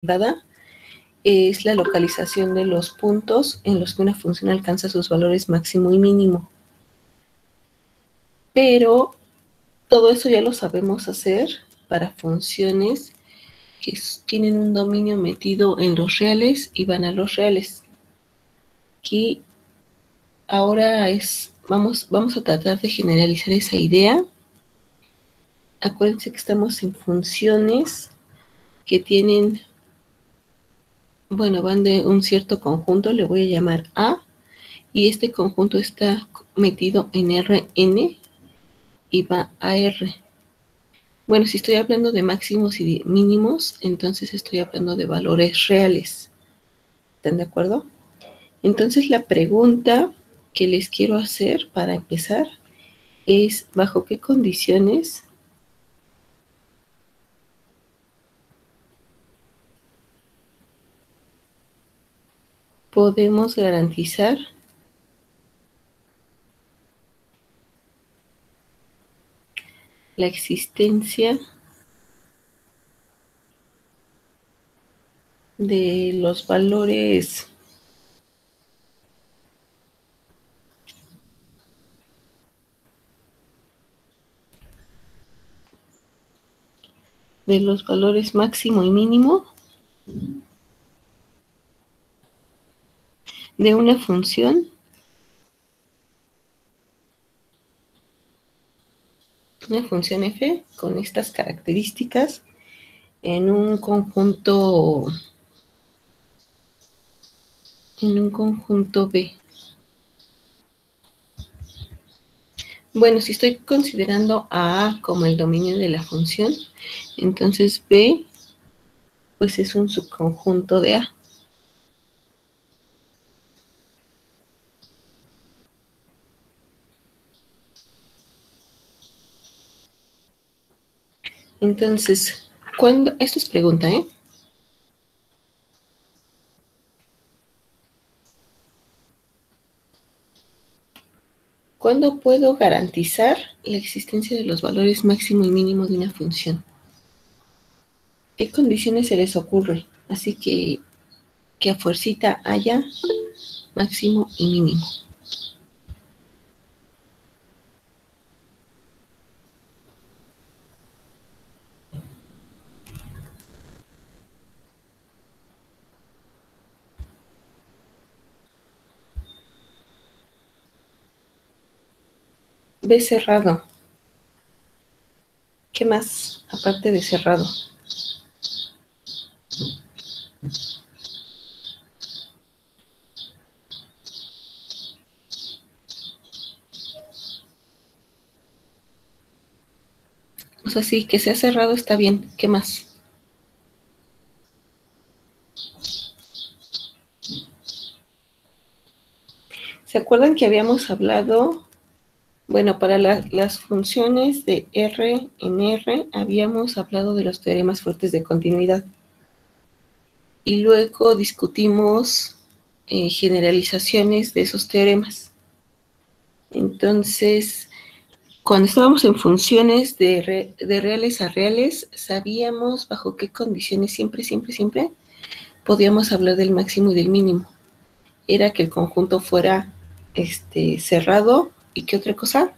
dada es la localización de los puntos en los que una función alcanza sus valores máximo y mínimo. Pero todo eso ya lo sabemos hacer para funciones que tienen un dominio metido en los reales y van a los reales. Aquí ahora vamos a tratar de generalizar esa idea. Acuérdense que estamos en funciones que tienen, bueno, van de un cierto conjunto, le voy a llamar A, y este conjunto está metido en Rn y va a R. Bueno, si estoy hablando de máximos y de mínimos, entonces estoy hablando de valores reales. ¿Están de acuerdo? Entonces la pregunta que les quiero hacer para empezar es ¿bajo qué condiciones podemos garantizar la existencia de los valores máximo y mínimo de una función f con estas características en un conjunto B. Bueno, si estoy considerando a A como el dominio de la función, entonces B pues es un subconjunto de A. Entonces, esto es pregunta, ¿eh? ¿Cuándo puedo garantizar la existencia de los valores máximo y mínimo de una función? ¿Qué condiciones se les ocurre? Así que a fuercita haya máximo y mínimo. B cerrado. ¿Qué más aparte de cerrado? O sea, sí, que sea cerrado está bien. ¿Qué más? ¿Se acuerdan que habíamos hablado? Bueno, para las funciones de R en R habíamos hablado de los teoremas fuertes de continuidad. Y luego discutimos generalizaciones de esos teoremas. Entonces, cuando estábamos en funciones de reales a reales, sabíamos bajo qué condiciones siempre podíamos hablar del máximo y del mínimo. Era que el conjunto fuera cerrado. ¿Y qué otra cosa?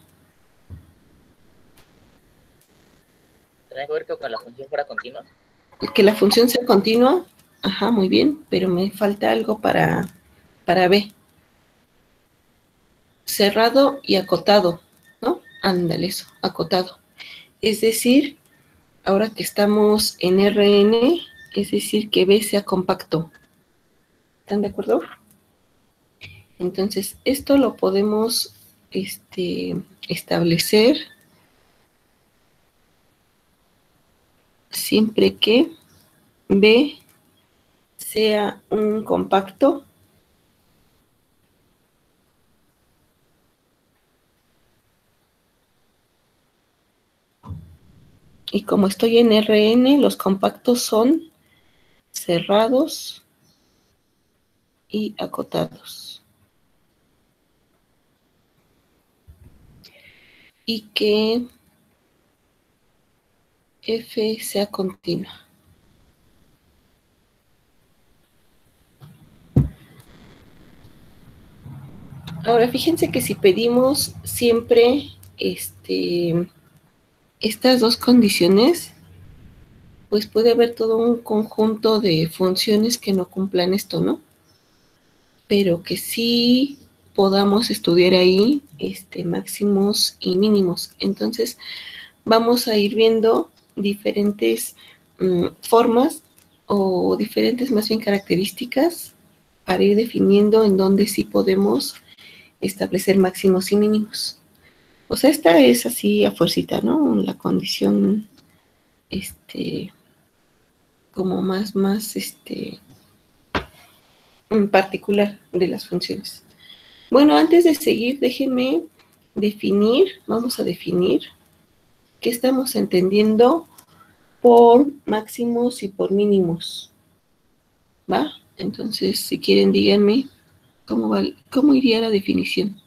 ¿Tiene que ver que la función fuera continua? Que la función sea continua. Ajá, muy bien, pero me falta algo para B. Cerrado y acotado, ¿no? Ándale eso, acotado. Es decir, ahora que estamos en Rn, es decir, que B sea compacto. ¿Están de acuerdo? Entonces, esto lo podemos establecer siempre que B sea un compacto y como estoy en Rn, los compactos son cerrados y acotados. Y que F sea continua. Ahora, fíjense que si pedimos siempre estas dos condiciones, pues puede haber todo un conjunto de funciones que no cumplan esto, ¿no? Pero que sí podamos estudiar ahí máximos y mínimos. Entonces, vamos a ir viendo diferentes formas o diferentes más bien características para ir definiendo en dónde sí podemos establecer máximos y mínimos. O sea, esta es así a fuercita, ¿no? La condición, como más, en particular de las funciones. Bueno, antes de seguir, déjenme vamos a definir qué estamos entendiendo por máximos y por mínimos, ¿va? Entonces, si quieren, díganme cómo iría la definición.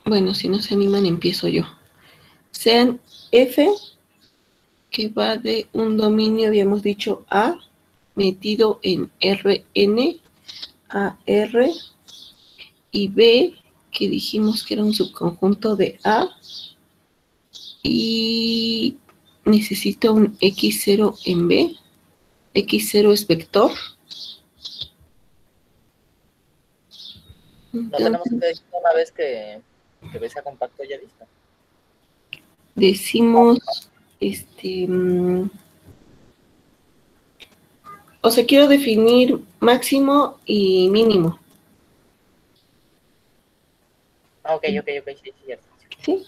Bueno, si no se animan, empiezo yo. Sean F, que va de un dominio, habíamos dicho A, metido en Rn a R, y B, que dijimos que era un subconjunto de A, y necesito un X0 en B. X0 es vector. No tenemos que decir una vez que B sea compacto ya listo. Decimos, o sea, quiero definir máximo y mínimo. Ah, ok, sí, cierto. ¿Sí?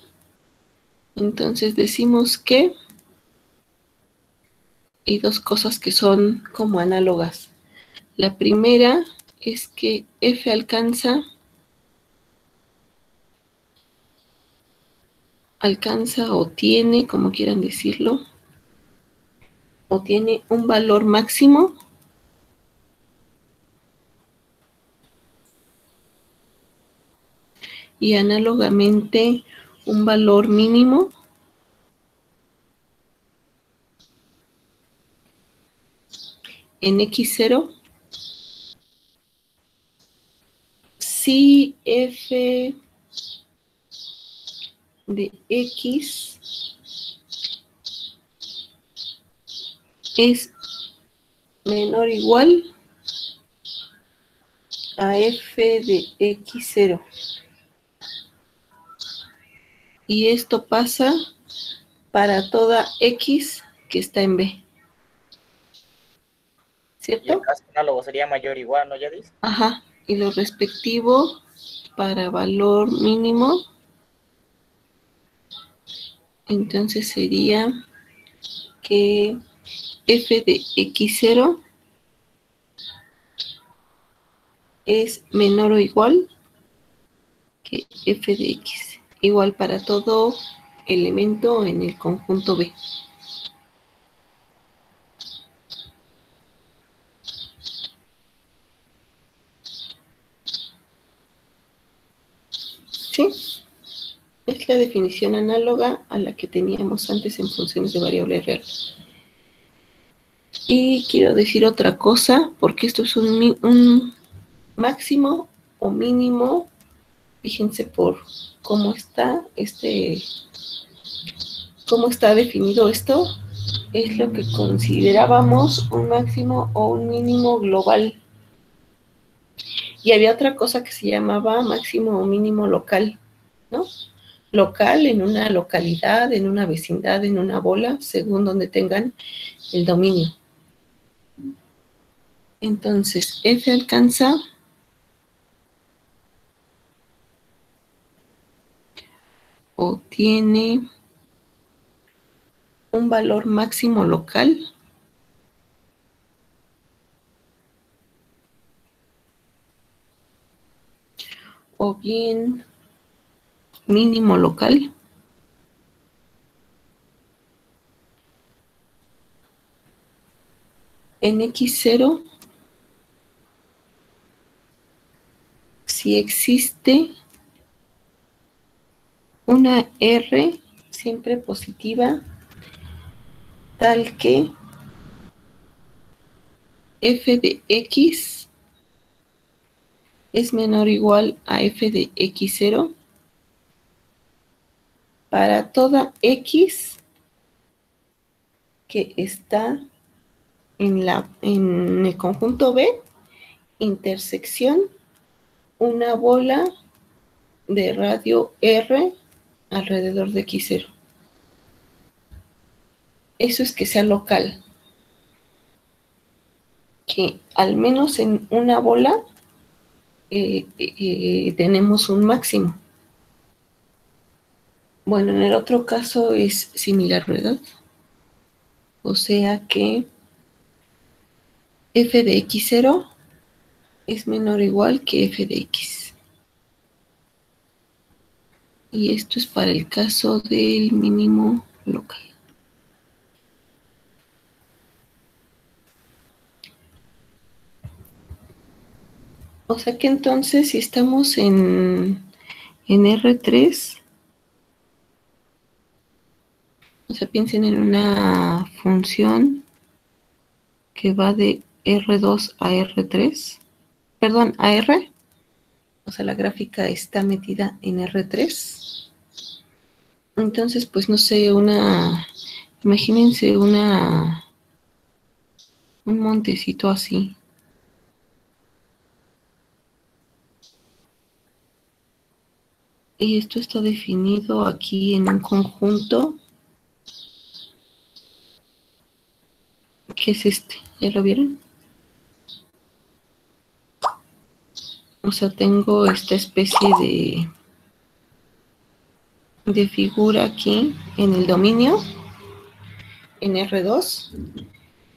Entonces decimos que hay dos cosas que son como análogas. La primera es que F alcanza o tiene, como quieran decirlo, o tiene un valor máximo y análogamente un valor mínimo en X0 si F de X es menor o igual a F de X0. Y esto pasa para toda X que está en B. ¿Cierto? Y el caso análogo sería mayor o igual, ¿no, Yadis? Ajá. Y lo respectivo para valor mínimo, entonces sería que F de X0 es menor o igual que F de X. Igual para todo elemento en el conjunto B. ¿Sí? Es la definición análoga a la que teníamos antes en funciones de variable real. Y quiero decir otra cosa, porque esto es un máximo o mínimo. Fíjense por cómo está cómo está definido esto. Es lo que considerábamos un máximo o un mínimo global. Y había otra cosa que se llamaba máximo o mínimo local, ¿no? Local en una localidad, en una vecindad, en una bola, según donde tengan el dominio. Entonces, F alcanza o tiene un valor máximo local o bien mínimo local en X0 si existe una R siempre positiva tal que f de x es menor o igual a f de x0 para toda x que está en el conjunto B, intersección, una bola de radio R alrededor de x0. Eso es que sea local. Que al menos en una bola tenemos un máximo. Bueno, en el otro caso es similar, ¿verdad? O sea que f de x0 es menor o igual que f de x. Y esto es para el caso del mínimo local. O sea que entonces si estamos en R3, o sea, piensen en una función que va de R2 a R3, perdón, a R, o sea, la gráfica está metida en R3. Entonces, pues no sé, imagínense un montecito así. Y esto está definido aquí en un conjunto, que es este, ¿ya lo vieron? O sea, tengo esta especie de figura aquí en el dominio, en R2,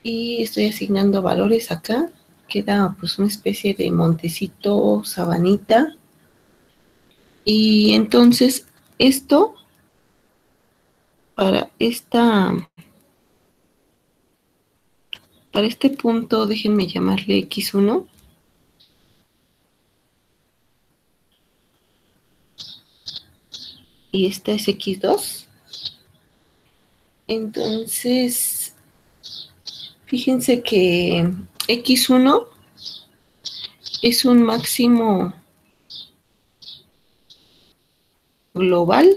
y estoy asignando valores acá. Queda pues una especie de montecito, sabanita. Y entonces esto, para este punto, déjenme llamarle X1. Y esta es X2. Entonces, fíjense que X1 es un máximo global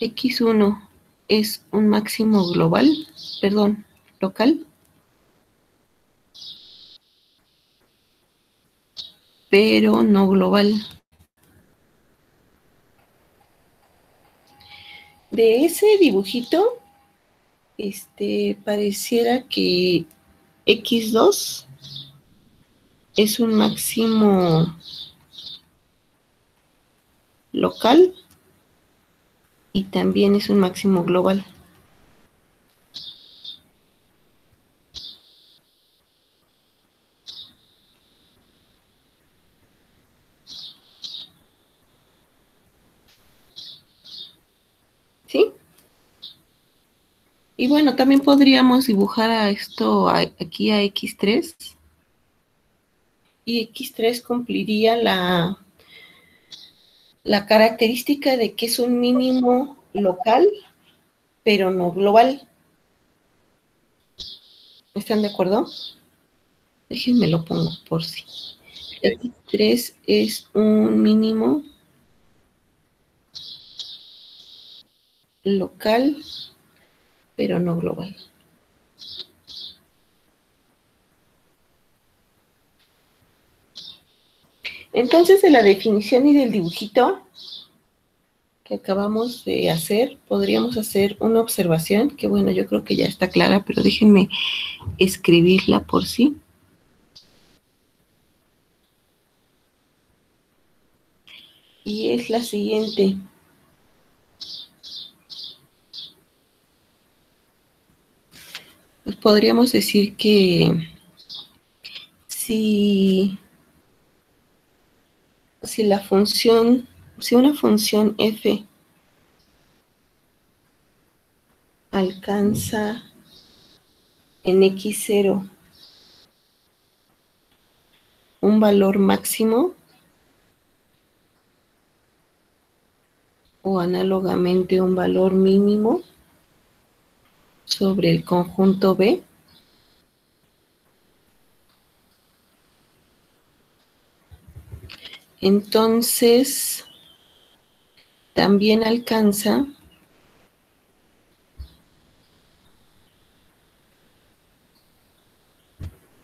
X1 es un máximo global, perdón, local, pero no global. De ese dibujito, pareciera que X2 es un máximo local y también es un máximo global. ¿Sí? Y bueno, también podríamos dibujar a esto aquí a X3. Y X3 cumpliría la característica de que es un mínimo local, pero no global. ¿Están de acuerdo? Déjenme lo pongo por si. X3 es un mínimo local, pero no global. Entonces, de la definición y del dibujito que acabamos de hacer, podríamos hacer una observación, que bueno, yo creo que ya está clara, pero déjenme escribirla por sí. Y es la siguiente. Pues podríamos decir que si una función f alcanza en x0 un valor máximo, o análogamente un valor mínimo sobre el conjunto B. Entonces, también alcanza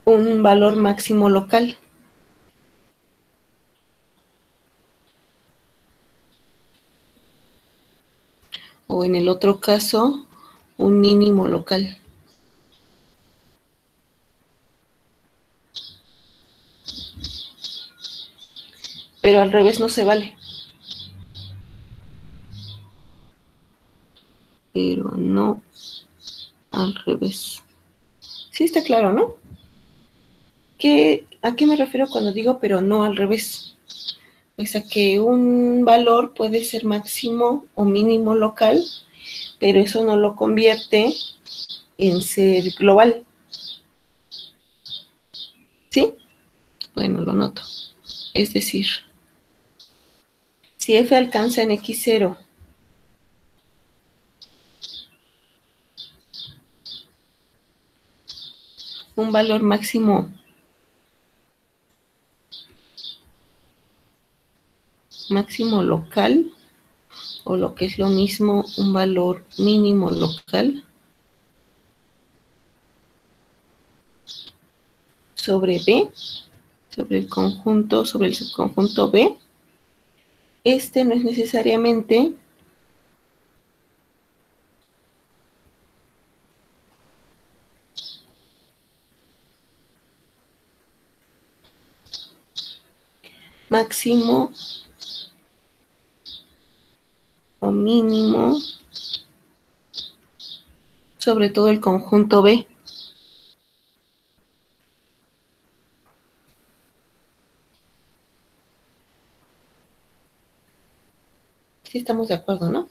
un valor máximo local. O en el otro caso, un mínimo local. Pero al revés no se vale. Pero no al revés. Sí está claro, ¿no? ¿A qué me refiero cuando digo pero no al revés? Pues a que un valor puede ser máximo o mínimo local, pero eso no lo convierte en ser global. ¿Sí? Bueno, lo noto. Es decir, si f alcanza en x0 un valor máximo local, o lo que es lo mismo, un valor mínimo local sobre B, sobre el subconjunto B, este no es necesariamente máximo o mínimo sobre todo el conjunto B. Sí estamos de acuerdo, ¿no?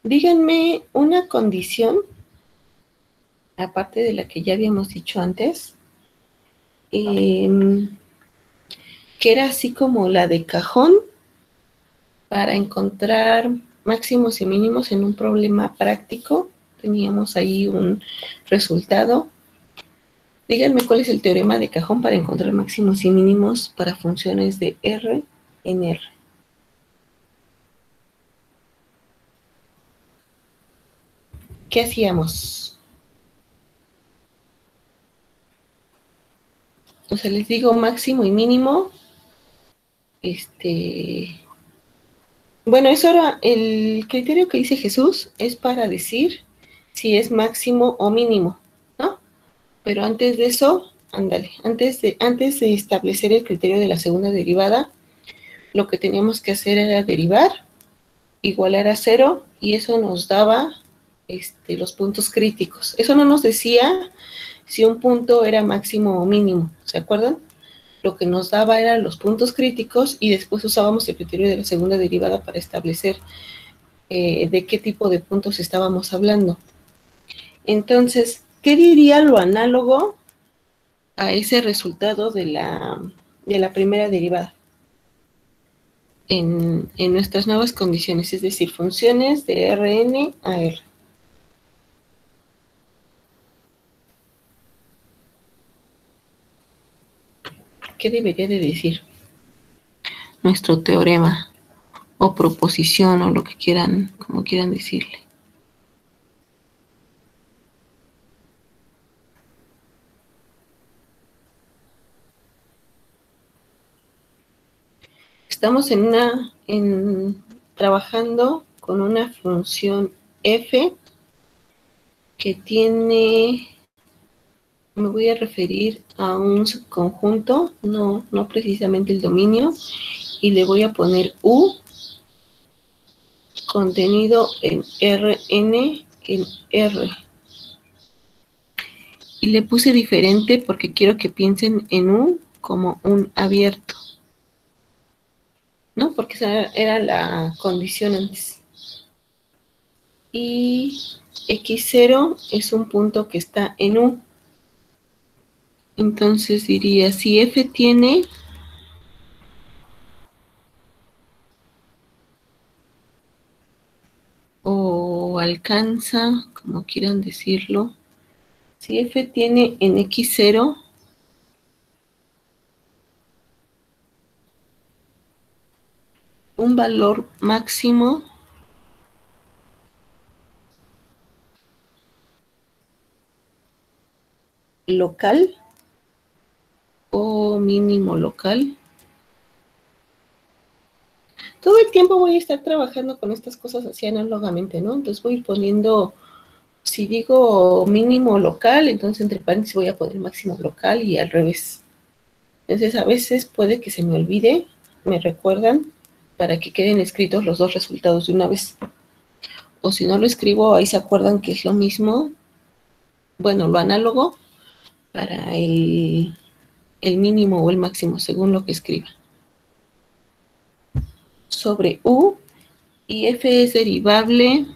Díganme una condición, aparte de la que ya habíamos dicho antes, que era así como la de cajón para encontrar máximos y mínimos en un problema práctico. Teníamos ahí un resultado. Díganme cuál es el teorema de cajón para encontrar máximos y mínimos para funciones de R en R. ¿Qué hacíamos? O sea, les digo máximo y mínimo. Bueno, eso era el criterio que dice Jesús, es para decir si es máximo o mínimo, ¿no? Pero antes de eso, ándale, antes de establecer el criterio de la segunda derivada, lo que teníamos que hacer era derivar, igualar a 0, y eso nos daba los puntos críticos. Eso no nos decía si un punto era máximo o mínimo, ¿se acuerdan? Lo que nos daba eran los puntos críticos y después usábamos el criterio de la segunda derivada para establecer de qué tipo de puntos estábamos hablando. Entonces, ¿qué diría lo análogo a ese resultado de la primera derivada? En nuestras nuevas condiciones, es decir, funciones de Rn a R. ¿Qué debería de decir nuestro teorema o proposición o lo que quieran, como quieran decirle? Estamos trabajando con una función f que tiene, me voy a referir a un subconjunto, no precisamente el dominio, y le voy a poner U contenido en Rn en R. Y le puse diferente porque quiero que piensen en U como un abierto, ¿no? Porque esa era la condición antes. Y x0 es un punto que está en U. Entonces diría, si f tiene o alcanza, como quieran decirlo, si f tiene en x0 un valor máximo local o mínimo local. Todo el tiempo voy a estar trabajando con estas cosas así análogamente, ¿no? Entonces voy a ir poniendo, si digo mínimo local, entonces entre paréntesis voy a poner máximo local y al revés. Entonces a veces puede que se me olvide, me recuerdan para que queden escritos los dos resultados de una vez. O si no lo escribo, ahí se acuerdan que es lo mismo, bueno, lo análogo para el mínimo o el máximo, según lo que escriba. Sobre U, y f es derivable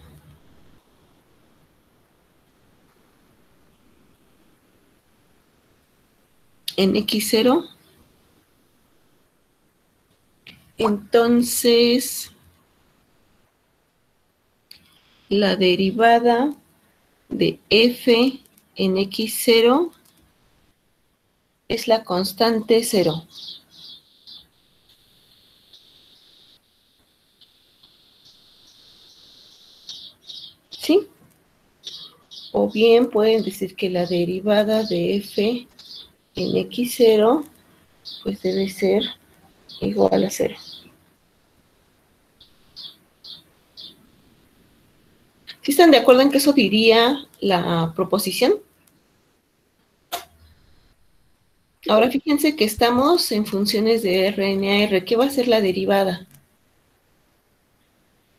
en x0, entonces la derivada de f en x0 es la constante 0. ¿Sí? O bien pueden decir que la derivada de f en x0 pues debe ser igual a 0. ¿Sí están de acuerdo en que eso diría la proposición? Ahora fíjense que estamos en funciones de Rn a R. ¿Qué va a ser la derivada?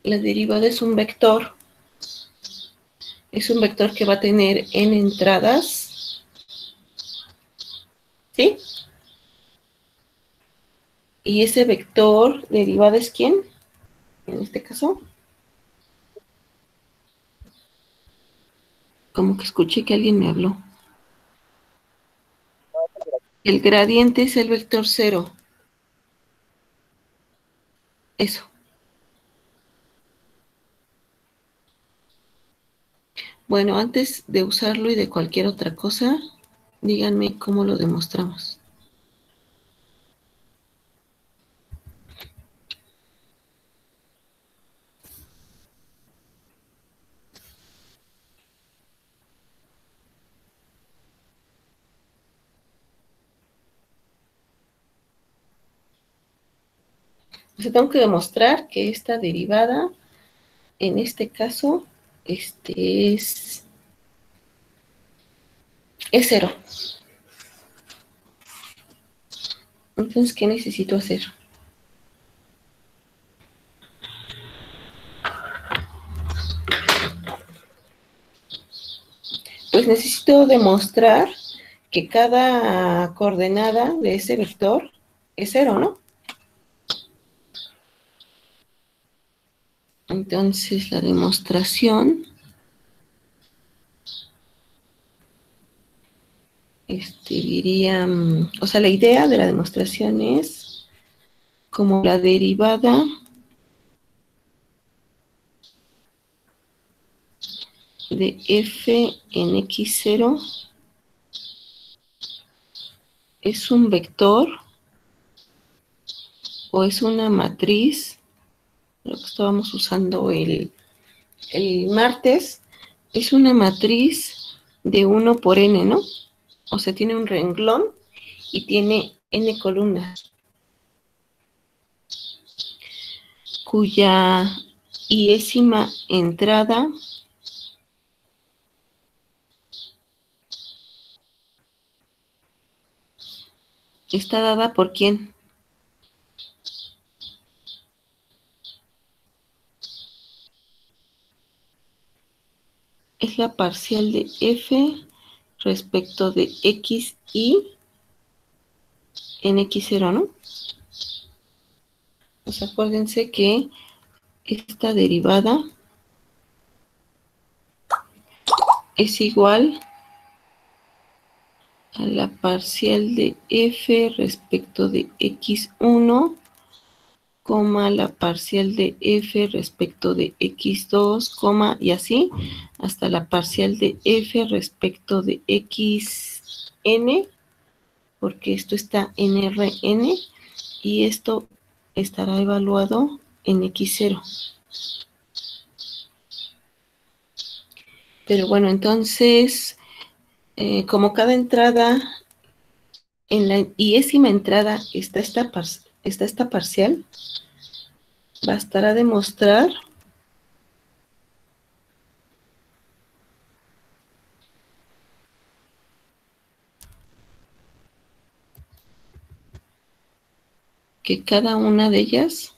La derivada es un vector. Es un vector que va a tener n entradas. ¿Sí? Y ese vector derivada es ¿quién? En este caso. Como que escuché que alguien me habló. El gradiente es el vector 0. Eso. Bueno, antes de usarlo y de cualquier otra cosa, díganme cómo lo demostramos. O sea, tengo que demostrar que esta derivada, en este caso, es 0. Entonces, ¿qué necesito hacer? Pues necesito demostrar que cada coordenada de ese vector es 0, ¿no? Entonces, la demostración diría, o sea, la idea de la demostración es como la derivada de f en x0 es un vector o es una matriz, lo que estábamos usando el martes, es una matriz de 1 por n, ¿no? O sea, tiene un renglón y tiene n columnas, cuya iésima entrada está dada por ¿quién? Es la parcial de f respecto de x y en x0, ¿no? Pues acuérdense que esta derivada es igual a la parcial de f respecto de x1, coma, la parcial de f respecto de x2, coma, y así, hasta la parcial de f respecto de xn, porque esto está en Rn, y esto estará evaluado en x0. Pero bueno, entonces, como cada entrada, en la iésima entrada está esta parcial, bastará demostrar que cada una de ellas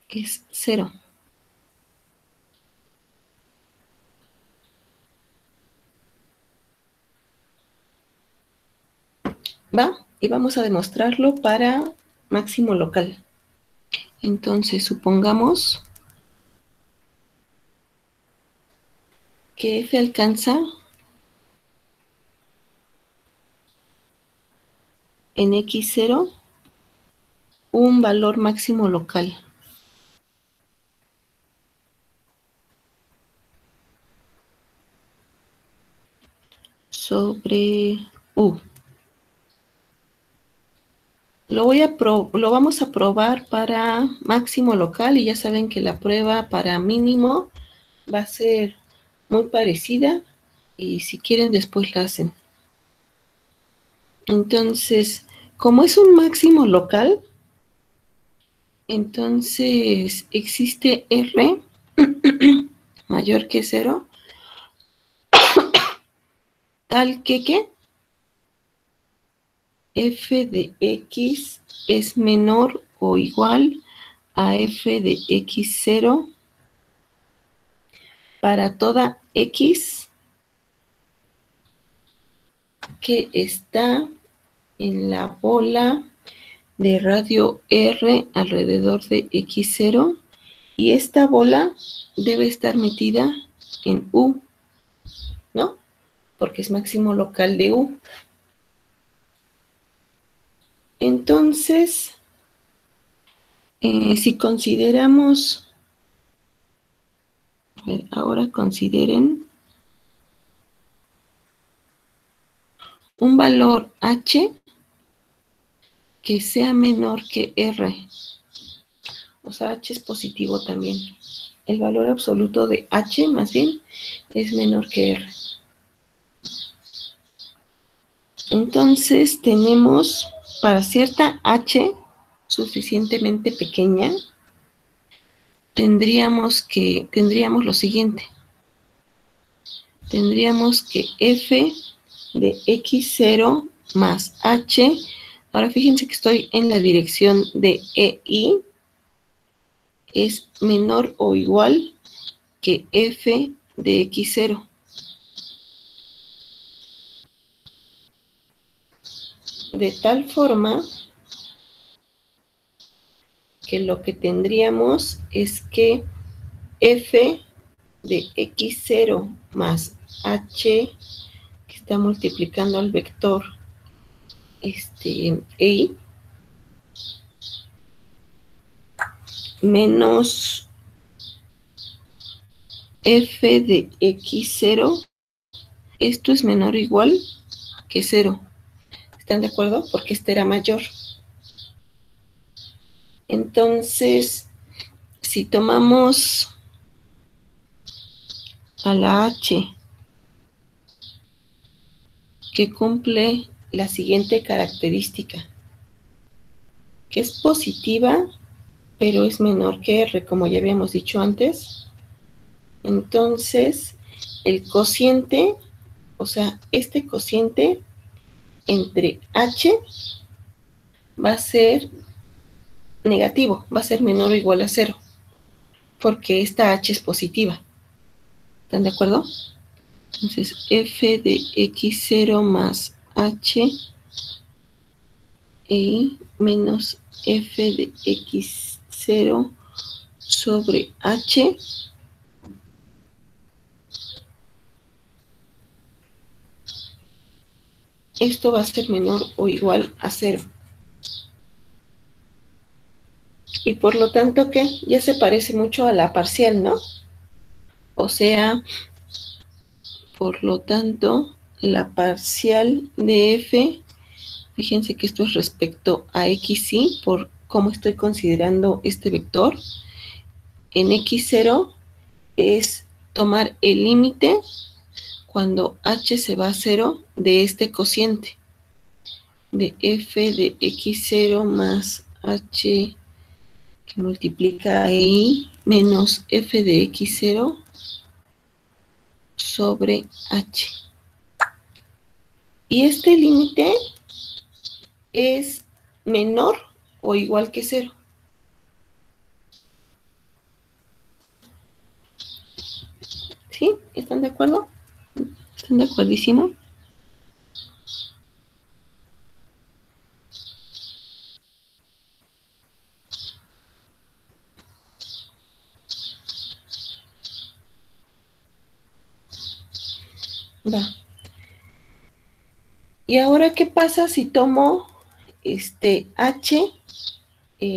es 0. ¿Va? Y vamos a demostrarlo para máximo local. Entonces, supongamos que f alcanza en x0 un valor máximo local. Sobre u. Lo vamos a probar para máximo local, y ya saben que la prueba para mínimo va a ser muy parecida, y si quieren después la hacen. Entonces, como es un máximo local, entonces existe R mayor que 0, tal que f de x es menor o igual a f de x0 para toda x que está en la bola de radio R alrededor de x0, y esta bola debe estar metida en U, ¿no? Porque es máximo local de U. Entonces, si consideramos, a ver, ahora consideren un valor H que sea menor que R. O sea, H es positivo también. El valor absoluto de H, más bien, es menor que R. Entonces, tenemos para cierta H suficientemente pequeña, tendríamos lo siguiente. Tendríamos que f de x0 más h, ahora fíjense que estoy en la dirección de EI, es menor o igual que f de x0. De tal forma que lo que tendríamos es que f de x0 más h, que está multiplicando al vector EI, menos f de x0, esto es menor o igual que 0. ¿Están de acuerdo? Porque este era mayor. Entonces, si tomamos a la h, que cumple la siguiente característica, que es positiva, pero es menor que r, como ya habíamos dicho antes, entonces el cociente, o sea, este cociente entre h va a ser negativo, va a ser menor o igual a 0, porque esta h es positiva. ¿Están de acuerdo? Entonces, f de x0 más h y menos f de x0 sobre h esto va a ser menor o igual a 0. Y por lo tanto, ¿qué? Ya se parece mucho a la parcial, ¿no? O sea, por lo tanto, la parcial de f, fíjense que esto es respecto a xy, por cómo estoy considerando este vector. En x0 es tomar el límite cuando h se va a 0 de este cociente, de f de x0 más h que multiplica i menos f de x0 sobre h. Y este límite es menor o igual que 0. ¿Sí? ¿Están de acuerdo? ¿Están de acuerdísimo? Va. ¿Y ahora qué pasa si tomo h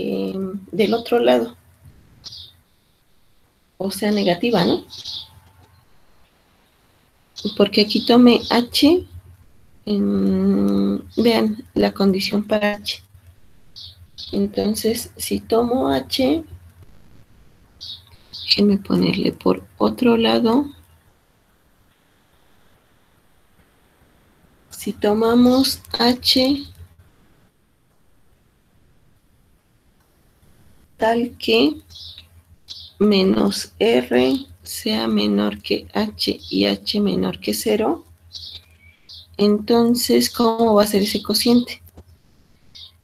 del otro lado? O sea, negativa, ¿no? Porque aquí tomé h, vean la condición para h. Entonces, si tomo h, déjenme ponerle por otro lado. Si tomamos h tal que menos r sea menor que h y h menor que 0, entonces, ¿cómo va a ser ese cociente?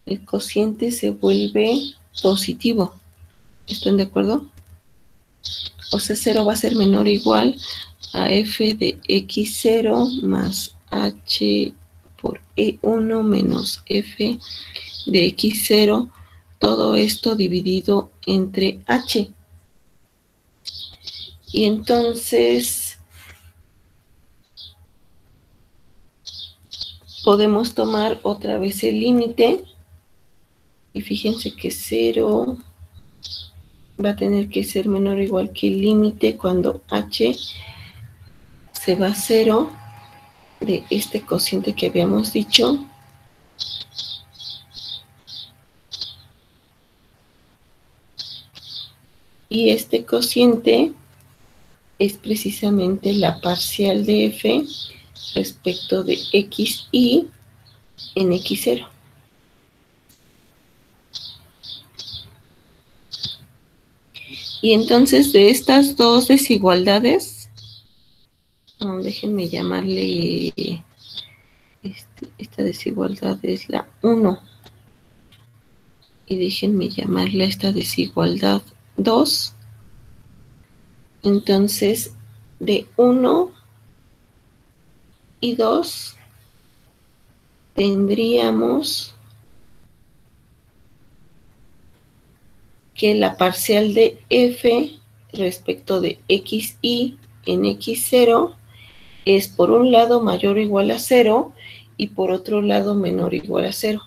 El cociente se vuelve positivo. ¿Están de acuerdo? O sea, 0 va a ser menor o igual a f de x0 más h por e1 menos f de x0, todo esto dividido entre h. Y entonces podemos tomar otra vez el límite. Y fíjense que 0 va a tener que ser menor o igual que el límite cuando h se va a 0 de este cociente que habíamos dicho. Y este cociente es precisamente la parcial de f respecto de xy en x0. Y entonces de estas dos desigualdades, déjenme llamarle, esta desigualdad es la 1. Y déjenme llamarle a esta desigualdad 2. Entonces, de 1 y 2 tendríamos que la parcial de f respecto de xy en x0 es por un lado mayor o igual a 0 y por otro lado menor o igual a 0.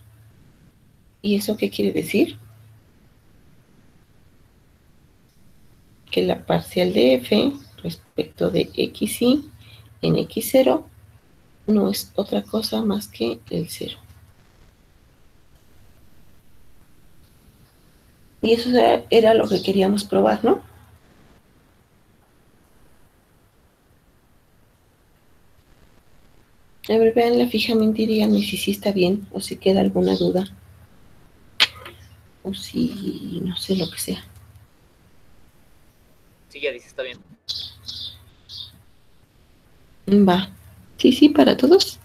¿Y eso qué quiere decir? Que la parcial de f respecto de xy en x0 no es otra cosa más que el 0. Y eso era lo que queríamos probar, ¿no? A ver, véanla fijamente y díganme si sí está bien o si queda alguna duda. O si no sé lo que sea. Sí, ya dice, está bien. Va. Sí, sí, para todos.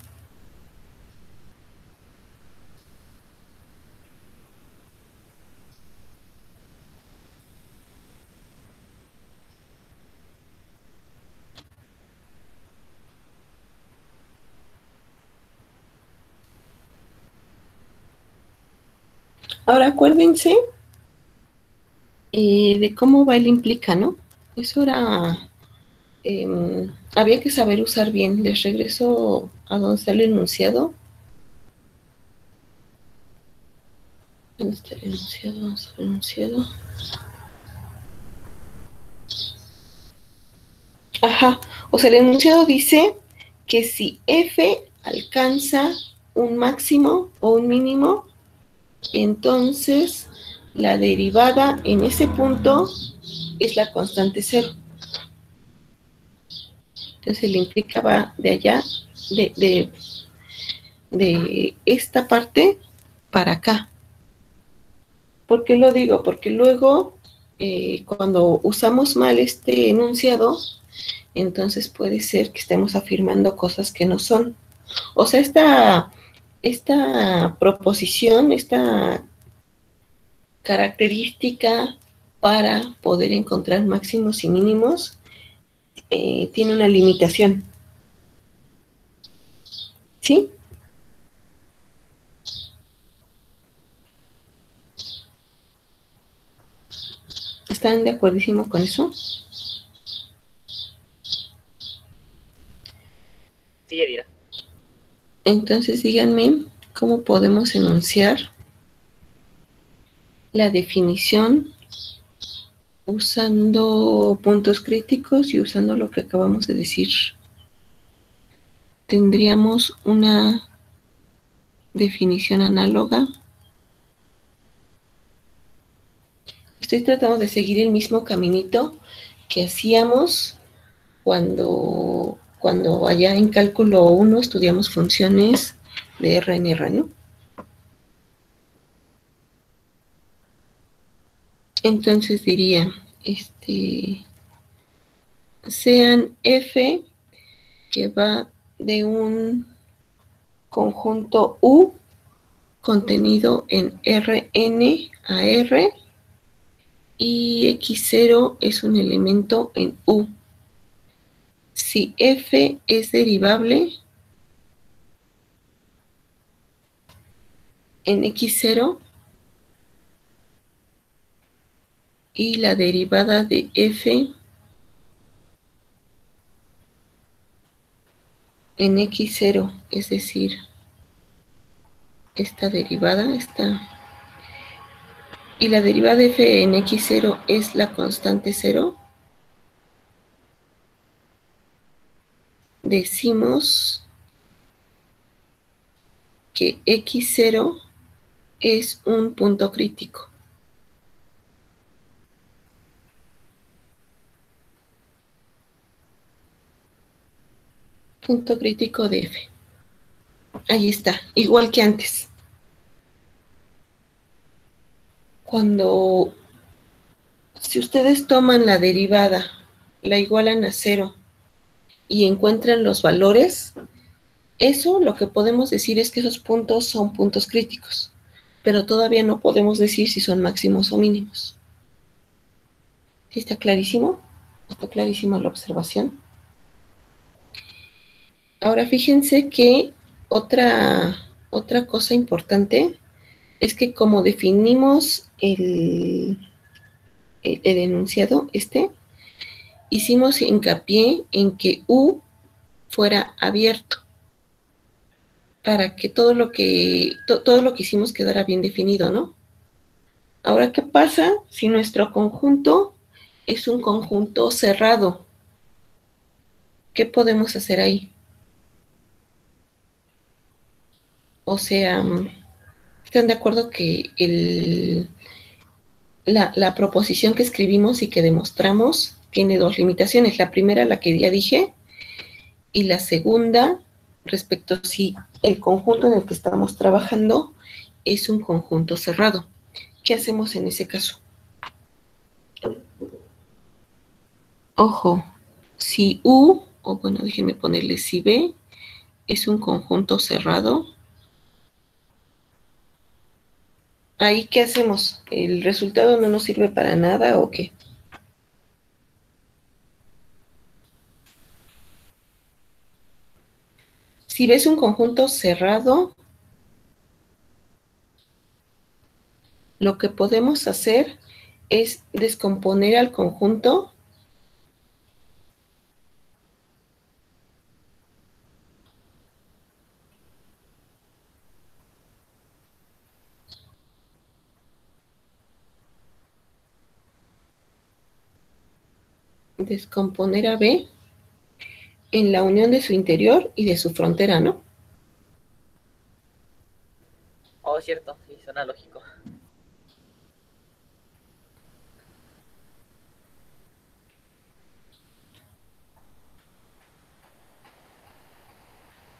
Ahora acuérdense de cómo va el implica, ¿no? Eso era... había que saber usar bien. Les regreso a donde está el enunciado ¿Dónde está el enunciado? Vamos a ver el enunciado. Ajá, o sea, el enunciado dice que si f alcanza un máximo o un mínimo, entonces la derivada en ese punto es la constante cero. Entonces le implica va de allá, de esta parte para acá. ¿Por qué lo digo? Porque luego, cuando usamos mal este enunciado, entonces puede ser que estemos afirmando cosas que no son. O sea, esta proposición, esta característica para poder encontrar máximos y mínimos, tiene una limitación. ¿Sí? ¿Están de acuerdísimo con eso? Sí, Yadira. Entonces díganme cómo podemos enunciar la definición usando puntos críticos y usando lo que acabamos de decir. Tendríamos una definición análoga. Estoy tratando de seguir el mismo caminito que hacíamos cuando allá en cálculo 1 estudiamos funciones de R en R, ¿no? Entonces diría, sean F que va de un conjunto U contenido en Rn a R y X0 es un elemento en U. Si F es derivable en X0 y la derivada de F en X0, es decir, esta derivada, y la derivada de F en X0 es la constante 0, decimos que X0 es un punto crítico. Punto crítico de F. Ahí está, igual que antes. Si ustedes toman la derivada, la igualan a 0 y encuentran los valores, eso lo que podemos decir es que esos puntos son puntos críticos, pero todavía no podemos decir si son máximos o mínimos. ¿Sí está clarísimo? ¿Está clarísima la observación? Ahora fíjense que otra cosa importante es que como definimos el enunciado, hicimos hincapié en que U fuera abierto para que todo lo que hicimos quedara bien definido, ¿no? Ahora, ¿qué pasa si nuestro conjunto es un conjunto cerrado? ¿Qué podemos hacer ahí? O sea, ¿están de acuerdo que la proposición que escribimos y que demostramos tiene dos limitaciones? La primera, la que ya dije, y la segunda, respecto a si el conjunto en el que estamos trabajando es un conjunto cerrado. ¿Qué hacemos en ese caso? Ojo, si U, o bueno, déjenme ponerle si B, es un conjunto cerrado, ¿ahí qué hacemos? ¿El resultado no nos sirve para nada o qué? Si ves un conjunto cerrado, lo que podemos hacer es descomponer al conjunto descomponer a B en la unión de su interior y de su frontera, ¿no? Oh, cierto, sí, suena lógico.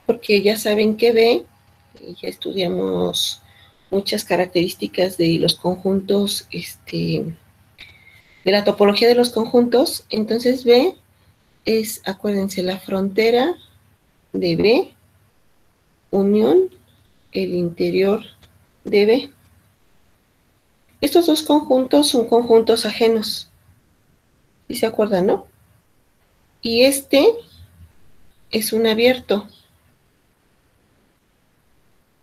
Porque ya saben que B, ya estudiamos muchas características de los conjuntos, de la topología de los conjuntos. Entonces B es, acuérdense, la frontera de B, unión, el interior de B. Estos dos conjuntos son conjuntos ajenos. ¿Sí se acuerdan, no? Y este es un abierto.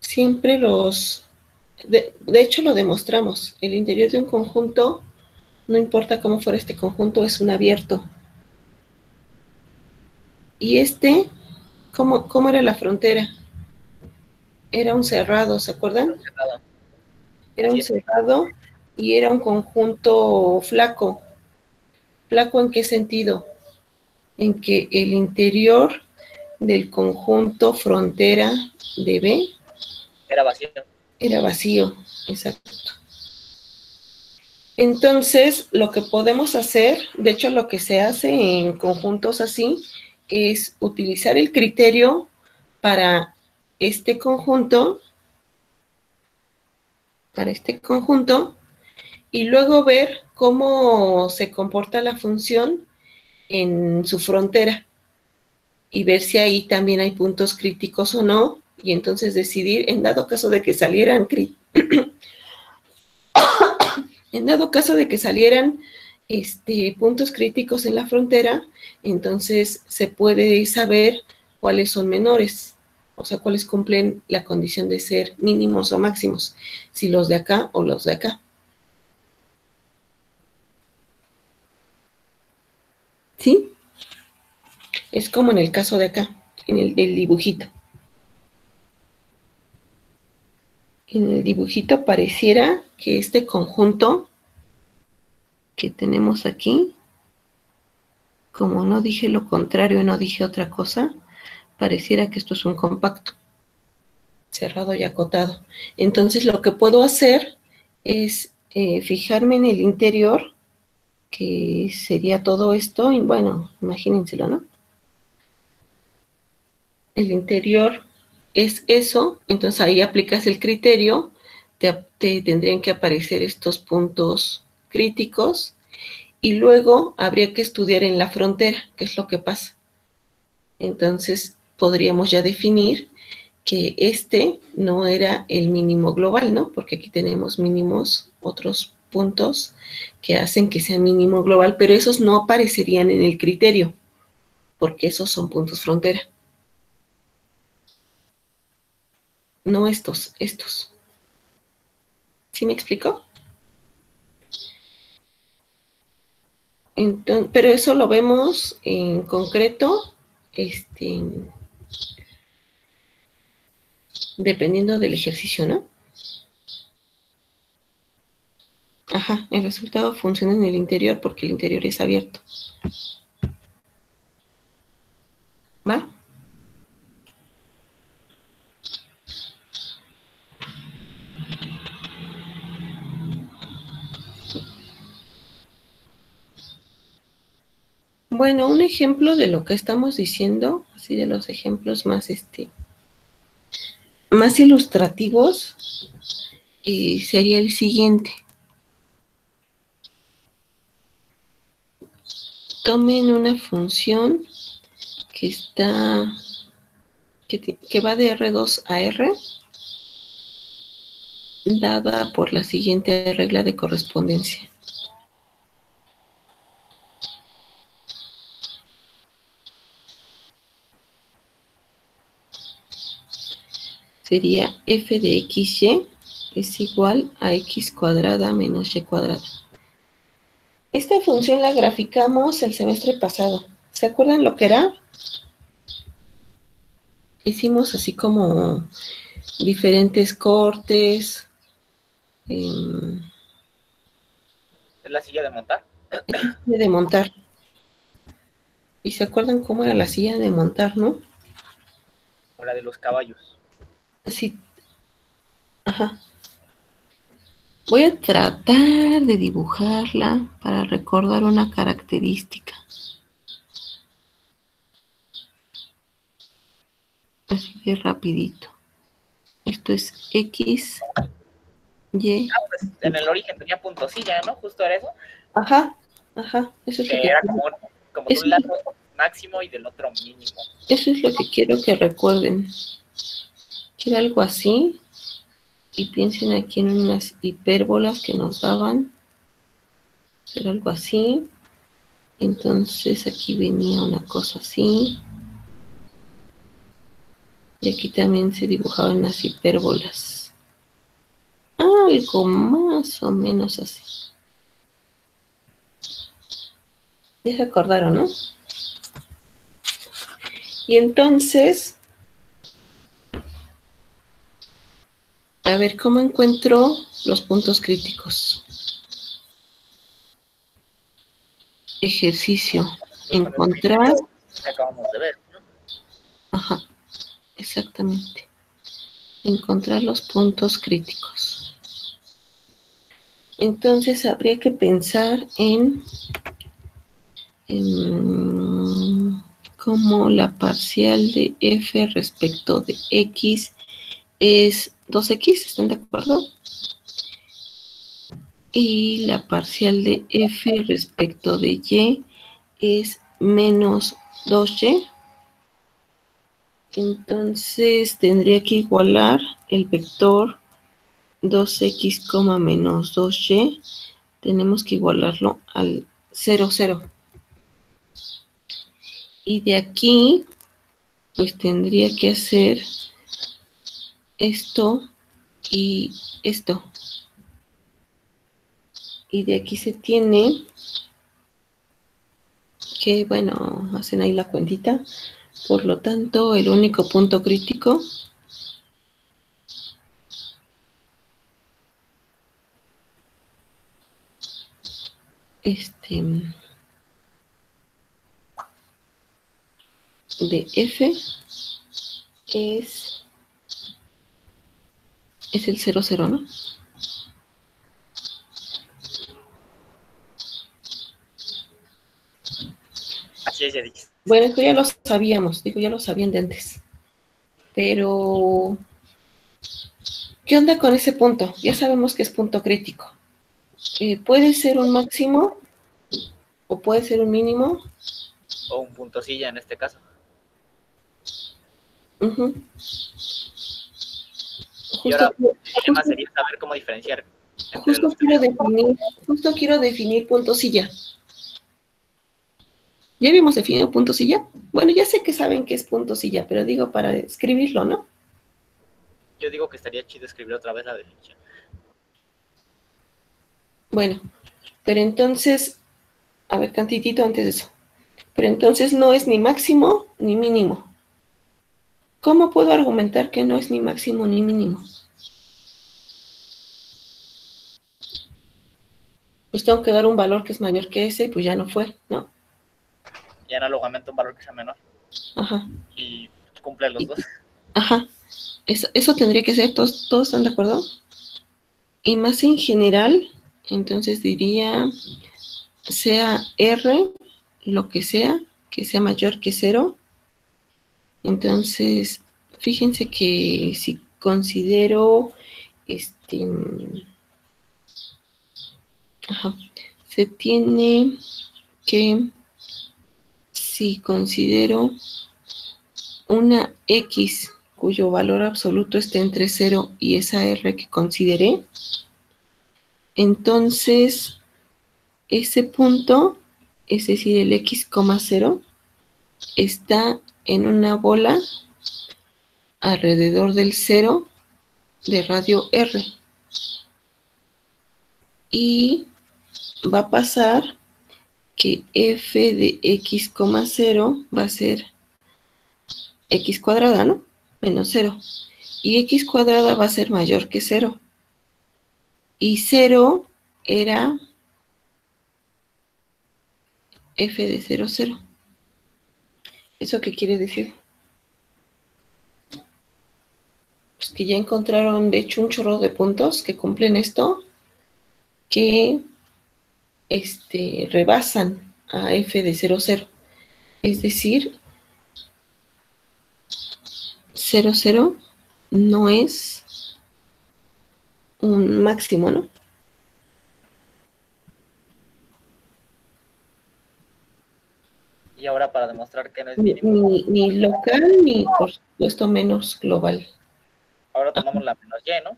Siempre de hecho lo demostramos. El interior de un conjunto, no importa cómo fuera este conjunto, es un abierto. Y ¿cómo era la frontera? Era un cerrado, ¿se acuerdan? Cerrado. Era un cerrado y era un conjunto flaco. ¿Flaco en qué sentido? En que el interior del conjunto frontera de B era vacío. Era vacío, exacto. Entonces, lo que podemos hacer, de hecho lo que se hace en conjuntos así, es utilizar el criterio para este conjunto, y luego ver cómo se comporta la función en su frontera y ver si ahí también hay puntos críticos o no, y entonces decidir, en dado caso de que salieran puntos críticos en la frontera, entonces se puede saber cuáles son menores, o sea, cuáles cumplen la condición de ser mínimos o máximos, si los de acá o los de acá. ¿Sí? Es como en el caso de acá, en el dibujito. En el dibujito pareciera que este conjunto que tenemos aquí, como no dije lo contrario, no dije otra cosa, pareciera que esto es un compacto, cerrado y acotado. Entonces lo que puedo hacer es fijarme en el interior, que sería todo esto, y bueno, imagínenselo, ¿no? El interior es eso, entonces ahí aplicas el criterio, te tendrían que aparecer estos puntos críticos, y luego habría que estudiar en la frontera qué es lo que pasa. Entonces podríamos ya definir que este no era el mínimo global, ¿no? Porque aquí tenemos mínimos, otros puntos que hacen que sea mínimo global, pero esos no aparecerían en el criterio, porque esos son puntos frontera. No estos. ¿Sí me explico? Entonces, pero eso lo vemos en concreto, dependiendo del ejercicio, ¿no? Ajá, el resultado funciona en el interior porque el interior es abierto. ¿Va? Bueno, un ejemplo de lo que estamos diciendo, así de los ejemplos más más ilustrativos, sería el siguiente. Tomen una función que va de R2 a R, dada por la siguiente regla de correspondencia. Sería f de xy es igual a x cuadrada menos y cuadrada. Esta función la graficamos el semestre pasado. ¿Se acuerdan lo que era? Hicimos así como diferentes cortes. ¿Es la silla de montar? De montar. ¿Y se acuerdan cómo era la silla de montar, no? O la de los caballos. Así. Ajá. Voy a tratar de dibujarla para recordar una característica. Así de rapidito. Esto es X, Y. Pues en el origen tenía puntosilla, ¿no? Justo era eso. Ajá, ajá. Eso es lo Que que era quiero. como de Eso, un lado máximo y del otro mínimo. eso es lo que quiero que recuerden. Quiero algo así. Y piensen aquí en unas hipérbolas que nos daban. Era algo así. Entonces aquí venía una cosa así. Y aquí también se dibujaban las hipérbolas. Algo más o menos así. Ya se acordaron, ¿no? Y entonces, a ver, ¿cómo encuentro los puntos críticos? Ejercicio. Encontrar. Que acabamos de ver, ¿no? Ajá, exactamente. Encontrar los puntos críticos. Entonces habría que pensar en cómo la parcial de f respecto de x es 2x, ¿están de acuerdo? Y la parcial de f respecto de y es menos 2y. Entonces tendría que igualar el vector 2x, menos 2y. Tenemos que igualarlo al 0, 0. Y de aquí, pues tendría que hacer esto y esto. Y de aquí se tiene que, bueno, hacen ahí la cuentita. Por lo tanto, el único punto crítico de f es el 0, 0, ¿no? Así es, ya dije. Bueno, esto ya lo sabíamos, digo, ya lo sabían de antes. Pero, ¿qué onda con ese punto? Ya sabemos que es punto crítico. Puede ser un máximo o puede ser un mínimo. O un puntosilla en este caso. Uh-huh. Y ahora el tema sería saber cómo diferenciar entre los tres. Justo quiero definir puntosilla. ¿Ya habíamos definido puntosilla? Bueno, ya sé que saben que es puntosilla, pero digo para escribirlo, ¿no? Yo digo que estaría chido escribir otra vez la definición. Bueno, pero entonces, a ver, tantitito antes de eso. Pero entonces no es ni máximo ni mínimo. ¿Cómo puedo argumentar que no es ni máximo ni mínimo? Pues tengo que dar un valor que es mayor que ese, y pues ya no fue, ¿no? Y análogamente un valor que sea menor. Ajá. Y cumple los dos. Ajá. Eso tendría que ser, ¿todos están de acuerdo? Y más en general, entonces diría, sea R, lo que sea mayor que 0. Entonces, fíjense que si considero, se tiene que, si considero una X cuyo valor absoluto esté entre 0 y esa R que consideré, entonces ese punto, es decir, el X, 0, está en una bola alrededor del 0 de radio R. Y va a pasar que f de x, 0 va a ser x cuadrada, ¿no? Menos 0. Y x cuadrada va a ser mayor que 0. Y 0 era f de 0, 0. ¿Eso qué quiere decir? Pues que ya encontraron, de hecho, un chorro de puntos que cumplen esto, que rebasan a f de 0, 0. Es decir, 0, 0 no es un máximo, ¿no? Y ahora para demostrar que no es Ni, mínimo, ni local, ni por supuesto menos global. ahora Ajá. tomamos la menos y, ¿no?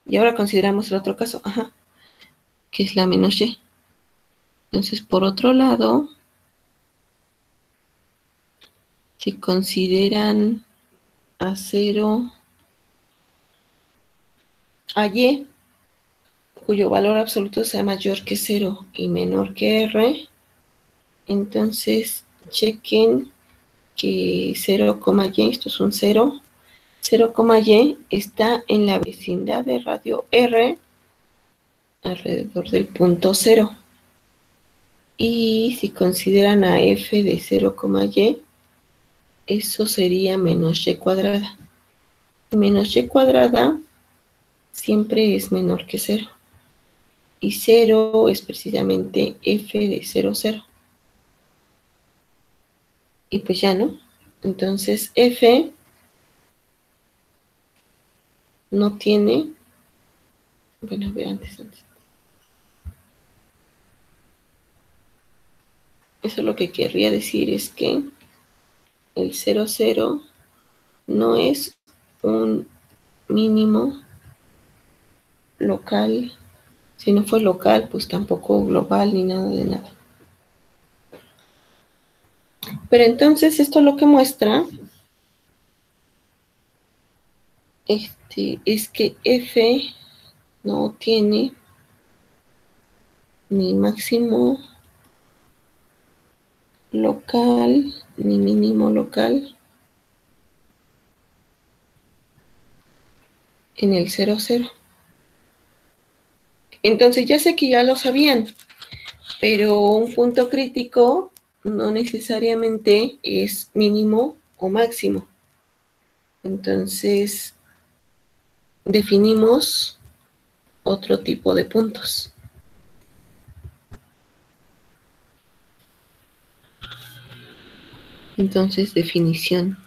Y ahora consideramos el otro caso, ajá, que es la menos y. Entonces, por otro lado, si consideran a 0 a y, cuyo valor absoluto sea mayor que 0 y menor que r, entonces chequen que 0, y, esto es un 0, 0, y está en la vecindad de radio r alrededor del punto 0. Y si consideran a f de 0, y, eso sería menos y cuadrada. Menos y cuadrada siempre es menor que 0. Y 0 es precisamente f de 0, 0. Y pues ya, ¿no? Entonces f no tiene, bueno, a ver, antes. Eso lo que querría decir es que el 0, 0 no es un mínimo local. Si no fue local, pues tampoco global ni nada de nada. Pero entonces esto lo que muestra es que f no tiene ni máximo local ni mínimo local en el 0, 0. Entonces ya sé que ya lo sabían, pero un punto crítico no necesariamente es mínimo o máximo. Entonces definimos otro tipo de puntos. Entonces, definición.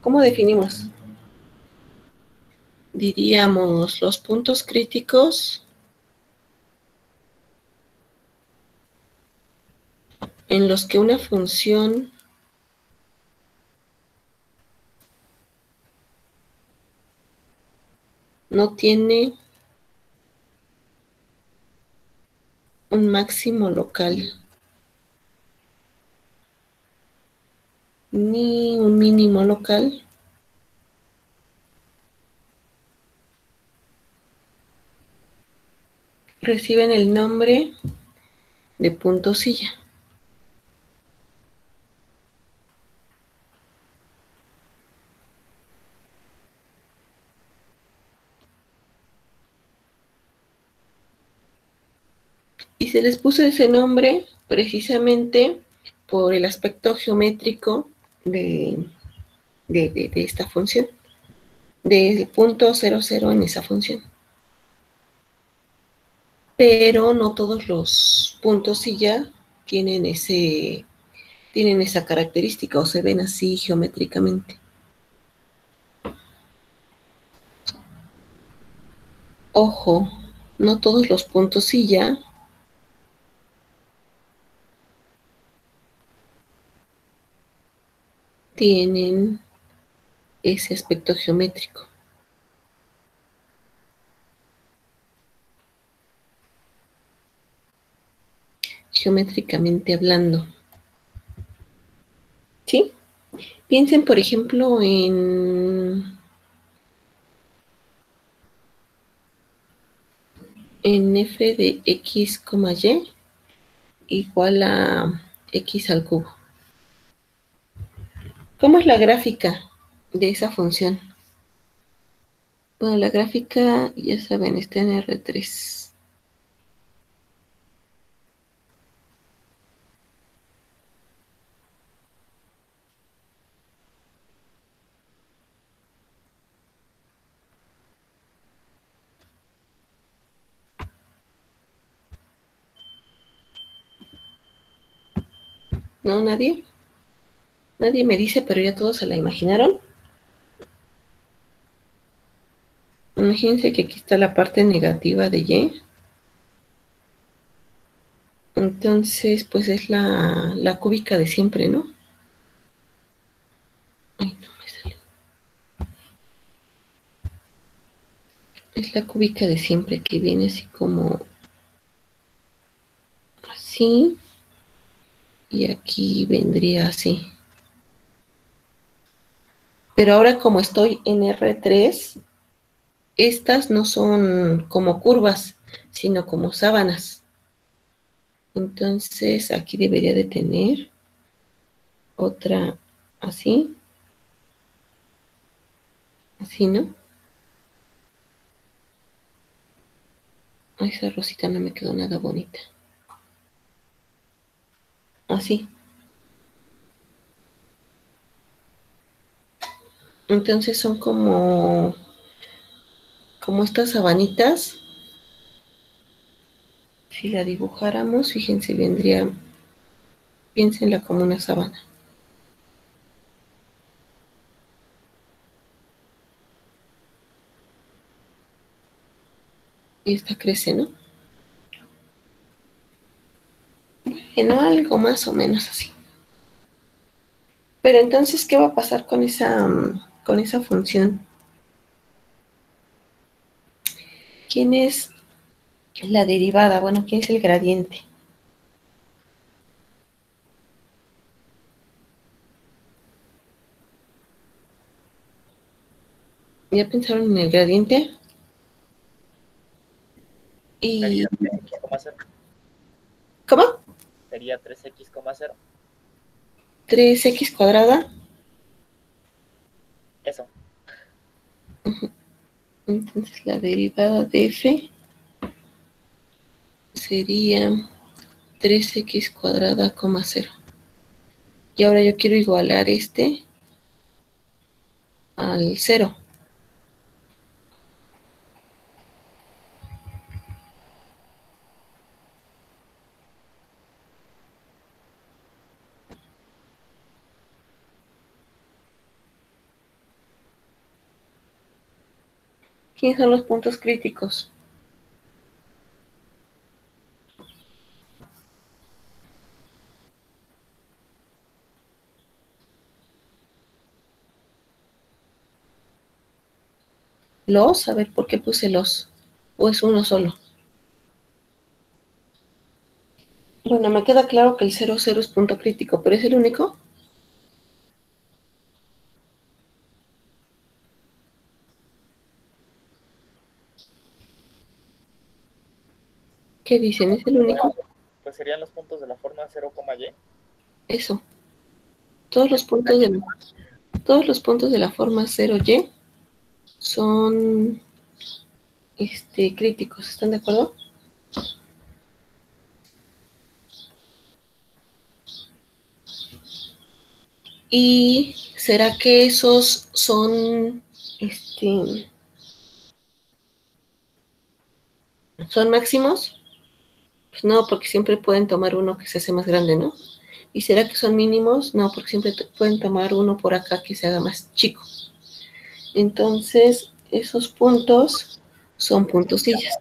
¿Cómo definimos? Diríamos los puntos críticos en los que una función no tiene un máximo local ni un mínimo local, reciben el nombre de punto silla. Y se les puso ese nombre precisamente por el aspecto geométrico de esta función, del punto 0, 0 en esa función. Pero no todos los puntos silla tienen esa característica o se ven así geométricamente. Ojo, no todos los puntos silla tienen ese aspecto geométrico. Geométricamente hablando. ¿Sí? Piensen, por ejemplo, en f de x, y igual a x al cubo. ¿Cómo es la gráfica de esa función? Bueno, la gráfica, ya saben, está en R3. ¿No? ¿Nadie? Nadie me dice, pero ya todos se la imaginaron. Imagínense que aquí está la parte negativa de Y. Entonces, pues es la cúbica de siempre, ¿no? Ay, no me sale. Es la cúbica de siempre que viene así como así. Y aquí vendría así. Pero ahora como estoy en R3, estas no son como curvas, sino como sábanas. Entonces aquí debería de tener otra así. Así, ¿no? Ay, esa rosita no me quedó nada bonita. Así. Entonces son como estas sabanitas. Si la dibujáramos, fíjense, vendría, piénsenla como una sabana. Y esta crece, ¿no? Bueno, algo más o menos así. Pero entonces, ¿qué va a pasar con esa función? ¿Quién es la derivada? Bueno, ¿quién es el gradiente? ¿Ya pensaron en el gradiente? Y... Sería 3x, ¿Cómo? sería 3x, 3x cuadrada. eso. Entonces la derivada de f sería 3x cuadrada, 0. Y ahora yo quiero igualar este al 0. ¿Quiénes son los puntos críticos? Los, a ver, ¿por qué puse los? ¿O es uno solo? Bueno, me queda claro que el 0,0 es punto crítico, pero ¿es el único? ¿Qué dicen? ¿Es el único? Pues serían los puntos de la forma 0,y. Eso. Todos los puntos de la forma 0y son críticos. ¿Están de acuerdo? ¿Y será que esos son son máximos? Pues no, porque siempre pueden tomar uno que se hace más grande, ¿no? ¿Y será que son mínimos? No, porque siempre pueden tomar uno por acá que se haga más chico. Entonces, esos puntos son puntosillas.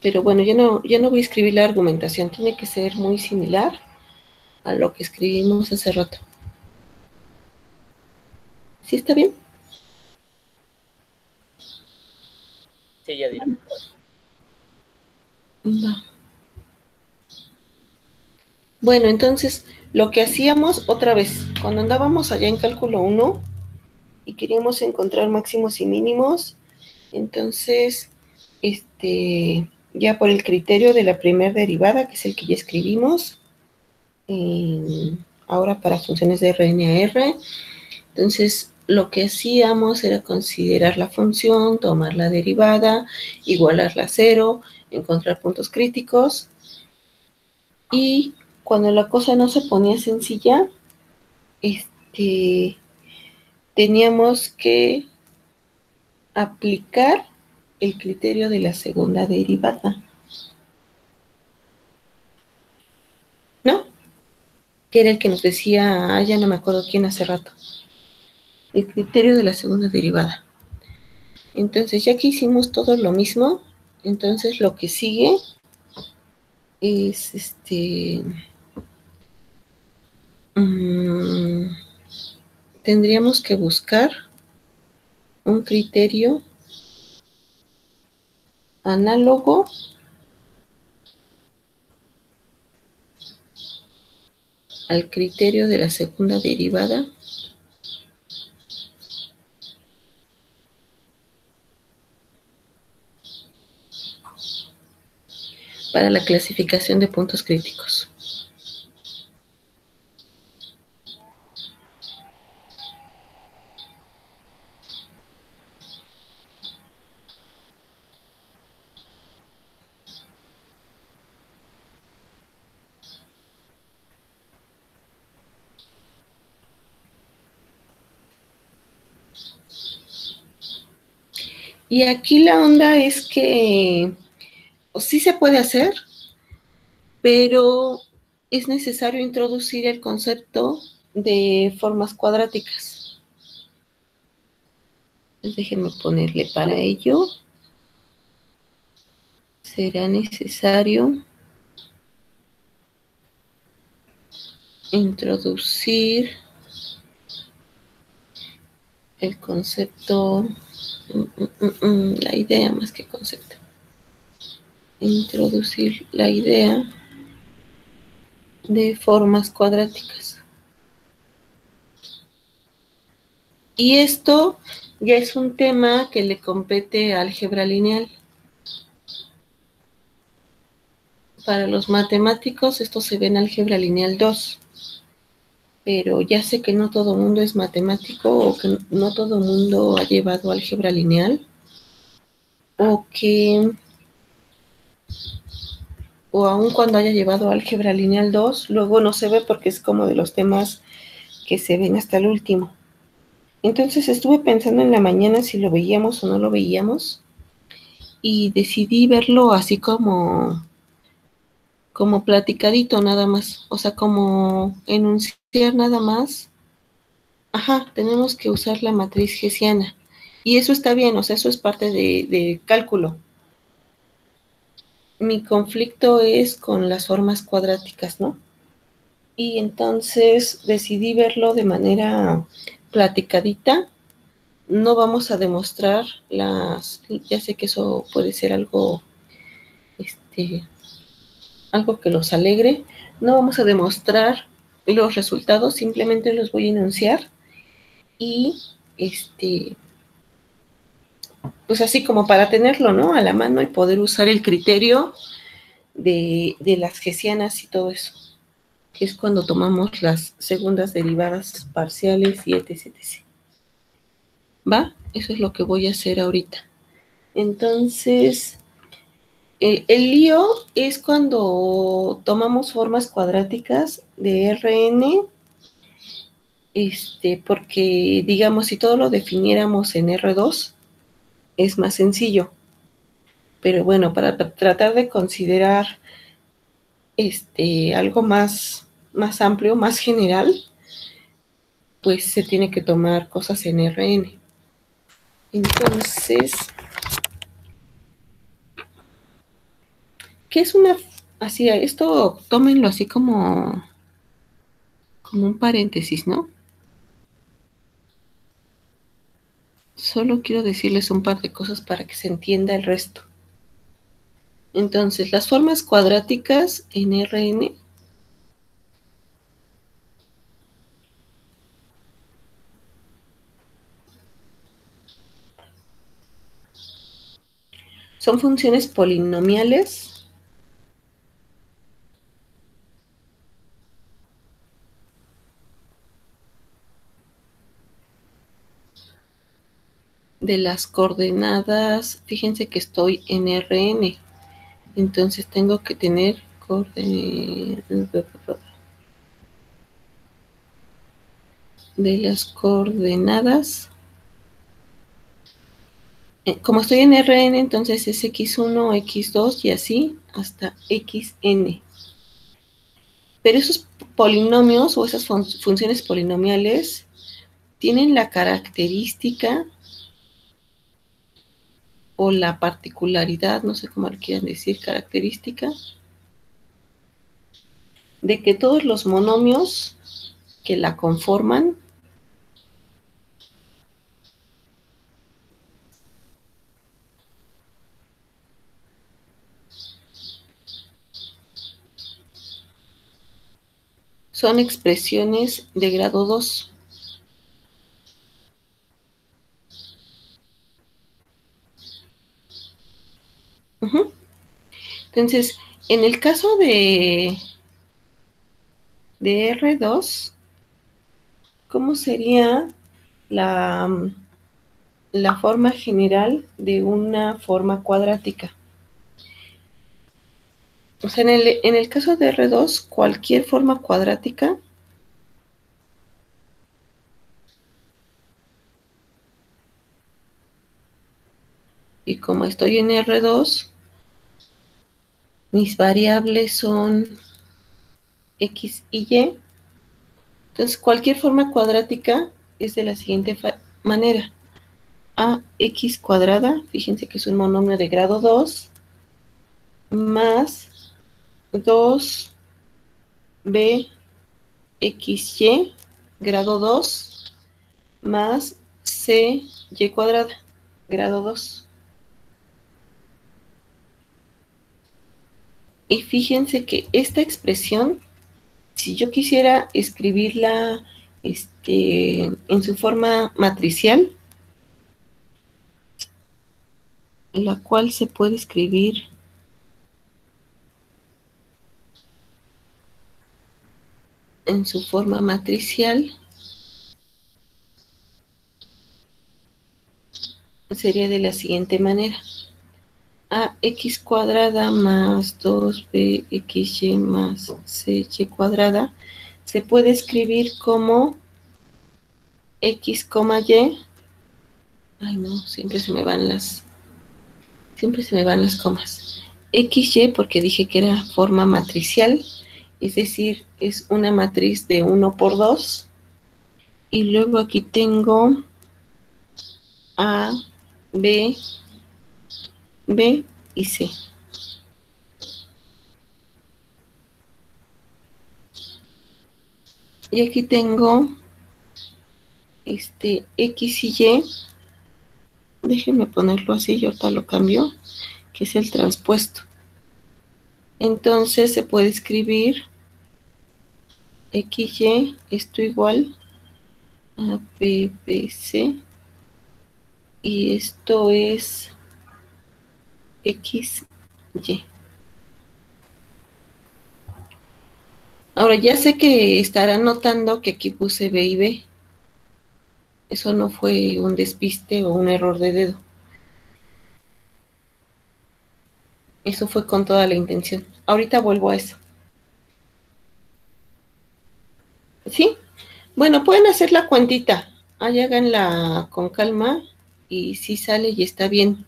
Pero bueno, ya no voy a escribir la argumentación. Tiene que ser muy similar a lo que escribimos hace rato. ¿Sí está bien? Sí, ya diré. Va. Bueno, entonces, lo que hacíamos otra vez, cuando andábamos allá en cálculo 1 y queríamos encontrar máximos y mínimos, entonces, ya por el criterio de la primera derivada, que es el que ya escribimos, ahora para funciones de RN a R, entonces lo que hacíamos era considerar la función, tomar la derivada, igualarla a cero, encontrar puntos críticos, y cuando la cosa no se ponía sencilla, teníamos que aplicar el criterio de la segunda derivada, ¿no? Que era el que nos decía, ya no me acuerdo quién hace rato, el criterio de la segunda derivada. Entonces, ya que hicimos todo lo mismo, entonces lo que sigue es tendríamos que buscar un criterio análogo al criterio de la segunda derivada para la clasificación de puntos críticos. Y aquí la onda es que sí se puede hacer, pero es necesario introducir el concepto de formas cuadráticas. Entonces, déjenme ponerle para ello. Será necesario introducir el concepto, la idea más que concepto. Introducir la idea de formas cuadráticas. Y esto ya es un tema que le compete a álgebra lineal. Para los matemáticos esto se ve en álgebra lineal 2. Pero ya sé que no todo mundo es matemático o que no todo mundo ha llevado álgebra lineal o aun cuando haya llevado álgebra lineal 2, luego no se ve porque es como de los temas que se ven hasta el último. Entonces estuve pensando en la mañana si lo veíamos o no lo veíamos y decidí verlo así como platicadito nada más, o sea, como enunciar nada más. Ajá, tenemos que usar la matriz hessiana. Y eso está bien, o sea, eso es parte de cálculo. Mi conflicto es con las formas cuadráticas, ¿no? Y entonces decidí verlo de manera platicadita. No vamos a demostrar ya sé que eso puede ser algo que los alegre. No vamos a demostrar los resultados, simplemente los voy a enunciar y pues así como para tenerlo, ¿no? A la mano y poder usar el criterio de las hessianas y todo eso, que es cuando tomamos las segundas derivadas parciales y etc. ¿Va? Eso es lo que voy a hacer ahorita. Entonces, el lío es cuando tomamos formas cuadráticas de Rn, porque, digamos, si todo lo definiéramos en R2, es más sencillo. Pero bueno, para tratar de considerar algo más amplio, más general, pues se tiene que tomar cosas en Rn. Entonces, ¿qué es una así? Esto tómenlo así como un paréntesis, ¿no? Solo quiero decirles un par de cosas para que se entienda el resto. Entonces, las formas cuadráticas en Rn son funciones polinomiales de las coordenadas, fíjense que estoy en Rn, entonces tengo que tener de las coordenadas. Como estoy en Rn, entonces es x1, x2 y así hasta xn. Pero esos polinomios o esas funciones polinomiales tienen la característica o la particularidad, no sé cómo le quieran decir, característica, de que todos los monomios que la conforman son expresiones de grado 2. Entonces, en el caso de R2, ¿cómo sería la forma general de una forma cuadrática? O sea, en el caso de R2, cualquier forma cuadrática y como estoy en R2, mis variables son X y Y. Entonces, cualquier forma cuadrática es de la siguiente manera. AX cuadrada, fíjense que es un monomio de grado 2, más 2BXY, grado 2, más CY cuadrada, grado 2. Y fíjense que esta expresión, si yo quisiera escribirla en su forma matricial, la cual se puede escribir en su forma matricial, sería de la siguiente manera. AX cuadrada más 2BXY más CY cuadrada se puede escribir como X, Y. Ay, no, siempre se me van las comas. XY porque dije que era forma matricial, es decir, es una matriz de 1 por 2. Y luego aquí tengo A, B, B y C. Y aquí tengo X y Y. Déjenme ponerlo así, yo ahorita lo cambio, que es el transpuesto. Entonces se puede escribir XY, esto igual a BBC, y esto es XY. Ahora ya sé que estarán notando que aquí puse B y B. Eso no fue un despiste o un error de dedo. Eso fue con toda la intención. Ahorita vuelvo a eso. ¿Sí? Bueno, pueden hacer la cuentita. Ahí háganla con calma y sí sale y está bien.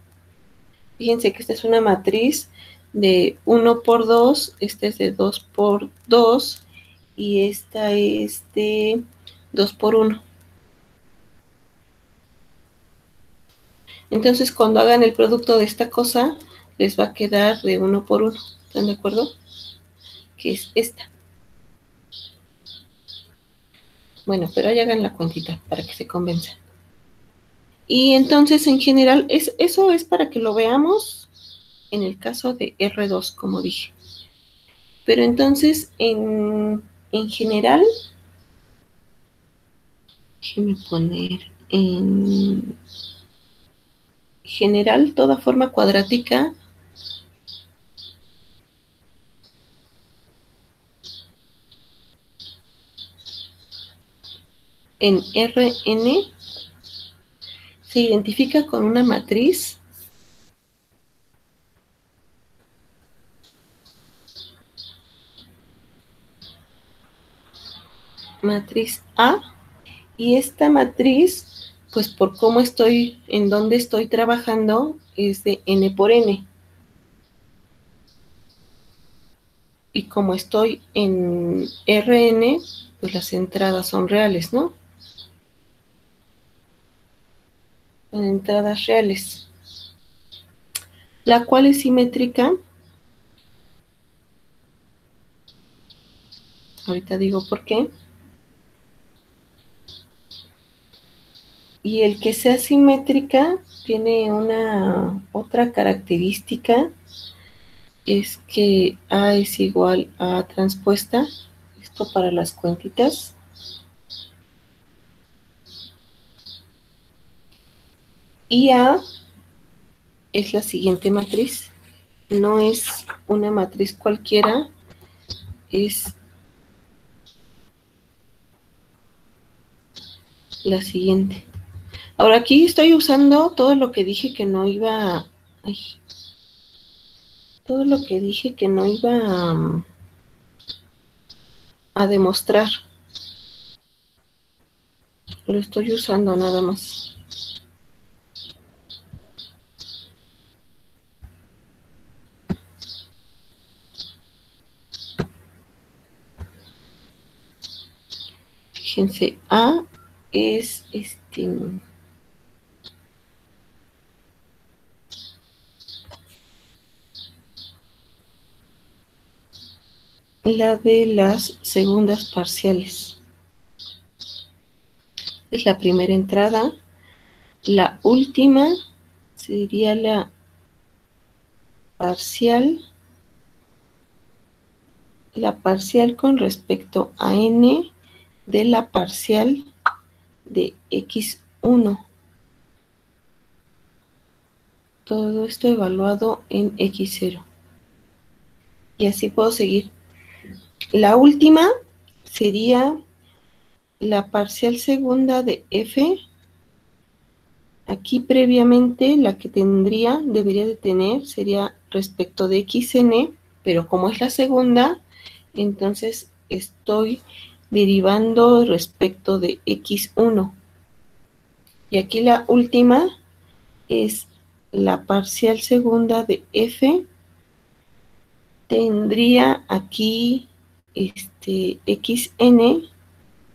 Fíjense que esta es una matriz de 1 por 2, esta es de 2 por 2 y esta es de 2 por 1. Entonces, cuando hagan el producto de esta cosa, les va a quedar de 1 por 1. ¿Están de acuerdo? Que es esta. Bueno, pero ahí hagan la cuentita para que se convenzan. Y entonces, en general, eso es para que lo veamos en el caso de R2, como dije. Pero entonces, en general, déjenme poner en general toda forma cuadrática en Rn se identifica con una matriz A, y esta matriz, pues por cómo estoy, en dónde estoy trabajando, es de n por n. Y como estoy en Rn, pues las entradas son reales, ¿no? Son entradas reales. La cual es simétrica. Ahorita digo por qué. Y el que sea simétrica tiene una otra característica, es que A es igual a A transpuesta. Esto para las cuentitas. Y A es la siguiente matriz. No es una matriz cualquiera, es la siguiente. Ahora aquí estoy usando todo lo que dije que no iba a... Ay, todo lo que dije que no iba a demostrar. Lo estoy usando nada más. Fíjense, A es la de las segundas parciales. Es la primera entrada. La última sería la parcial con respecto a n de la parcial de x1. Todo esto evaluado en x0. Y así puedo seguir. La última sería la parcial segunda de f. Aquí previamente la que debería de tener, sería respecto de xn, pero como es la segunda, entonces estoy derivando respecto de x1. Y aquí la última es la parcial segunda de f. Tendría aquí xn,